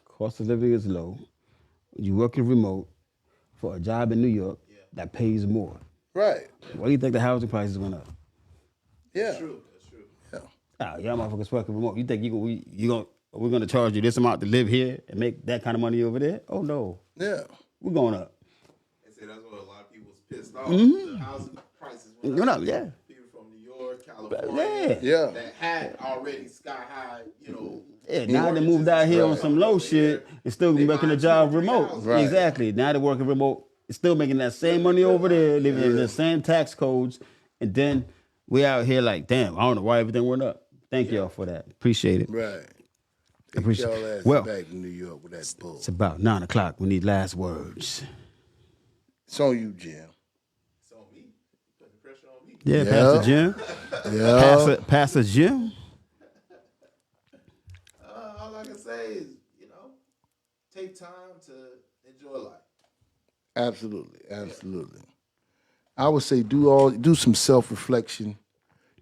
cost of living is low, you working remote for a job in New York that pays more. Right. Why do you think the housing prices went up? Yeah. That's true. Yeah. Ah, y'all motherfuckers working remote. You think we're gonna charge you this amount to live here and make that kind of money over there? Oh no. Yeah. We're going up. They say that's what a lot of people was pissed off. The housing prices Went up, yeah. People from New York, California, Yeah. that had already sky high, Yeah, now they moved out here on some low shit and still They making a buying job 2-3 remote. houses. Right. Exactly. Now they're working remote. It's still making that same money over there, living in the same tax codes. And then we out here like, damn, I don't know why everything went up. Thank y'all for that. Appreciate it. Right. Take Appreciate- y'all ass well- back to New York with that bull. It's about 9:00. We need last words. It's on you, Jim. It's on me. Putting the pressure on me. Yeah, Yeah. Pastor Jim. Yeah. Pastor Jim. All I can say is, take time to enjoy life. Absolutely, absolutely. I would say do some self-reflection.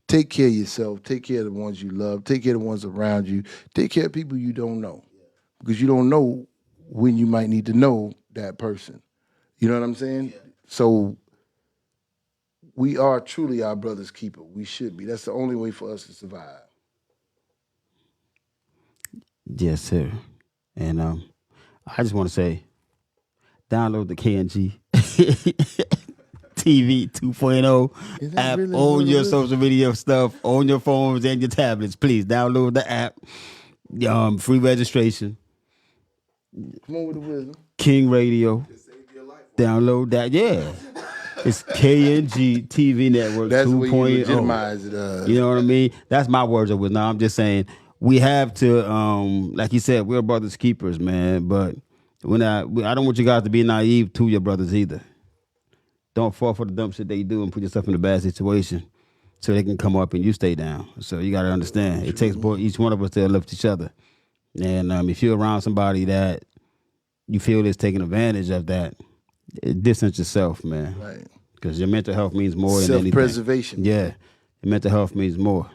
Take care of yourself. Take care of the ones you love. Take care of the ones around you. Take care of people you don't know, because you don't know when you might need to know that person. You know what I'm saying? Yeah. So we are truly our brother's keeper. We should be. That's the only way for us to survive. Yes, sir. And I just want to say, download the KNG TV 2.0 Is that app really on what it your is? social media stuff, on your phones and your tablets. Please download the app. Free registration. Come on with the wisdom. King Radio. To save your life. Download that. Yeah. It's KNG TV Network That's the way you 2.0. legitimize it. You know what I mean? That's my words of wisdom. I'm just saying we have to, like you said, we're brothers keepers, man. But I don't want you guys to be naive to your brothers either. Don't fall for the dumb shit they do and put yourself in a bad situation so they can come up and you stay down. So you got to understand, it takes each one of us to lift each other. And if you're around somebody that you feel is taking advantage of that, distance yourself, man. Right. Because your mental health means more than anything. Self-preservation. Yeah, your mental health means more.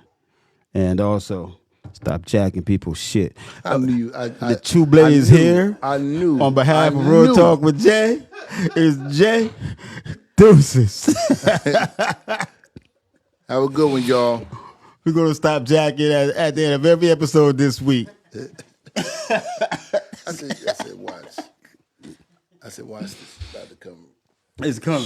And also, stop jacking people's shit. I knew. The True Blaze I knew, here. I knew. On behalf I of Real knew. Talk with Jay, is Jay Deuces. Have a good one, y'all. We're going to stop jacking at the end of every episode this week. I said, watch. I said, watch this. It's about to come. It's coming.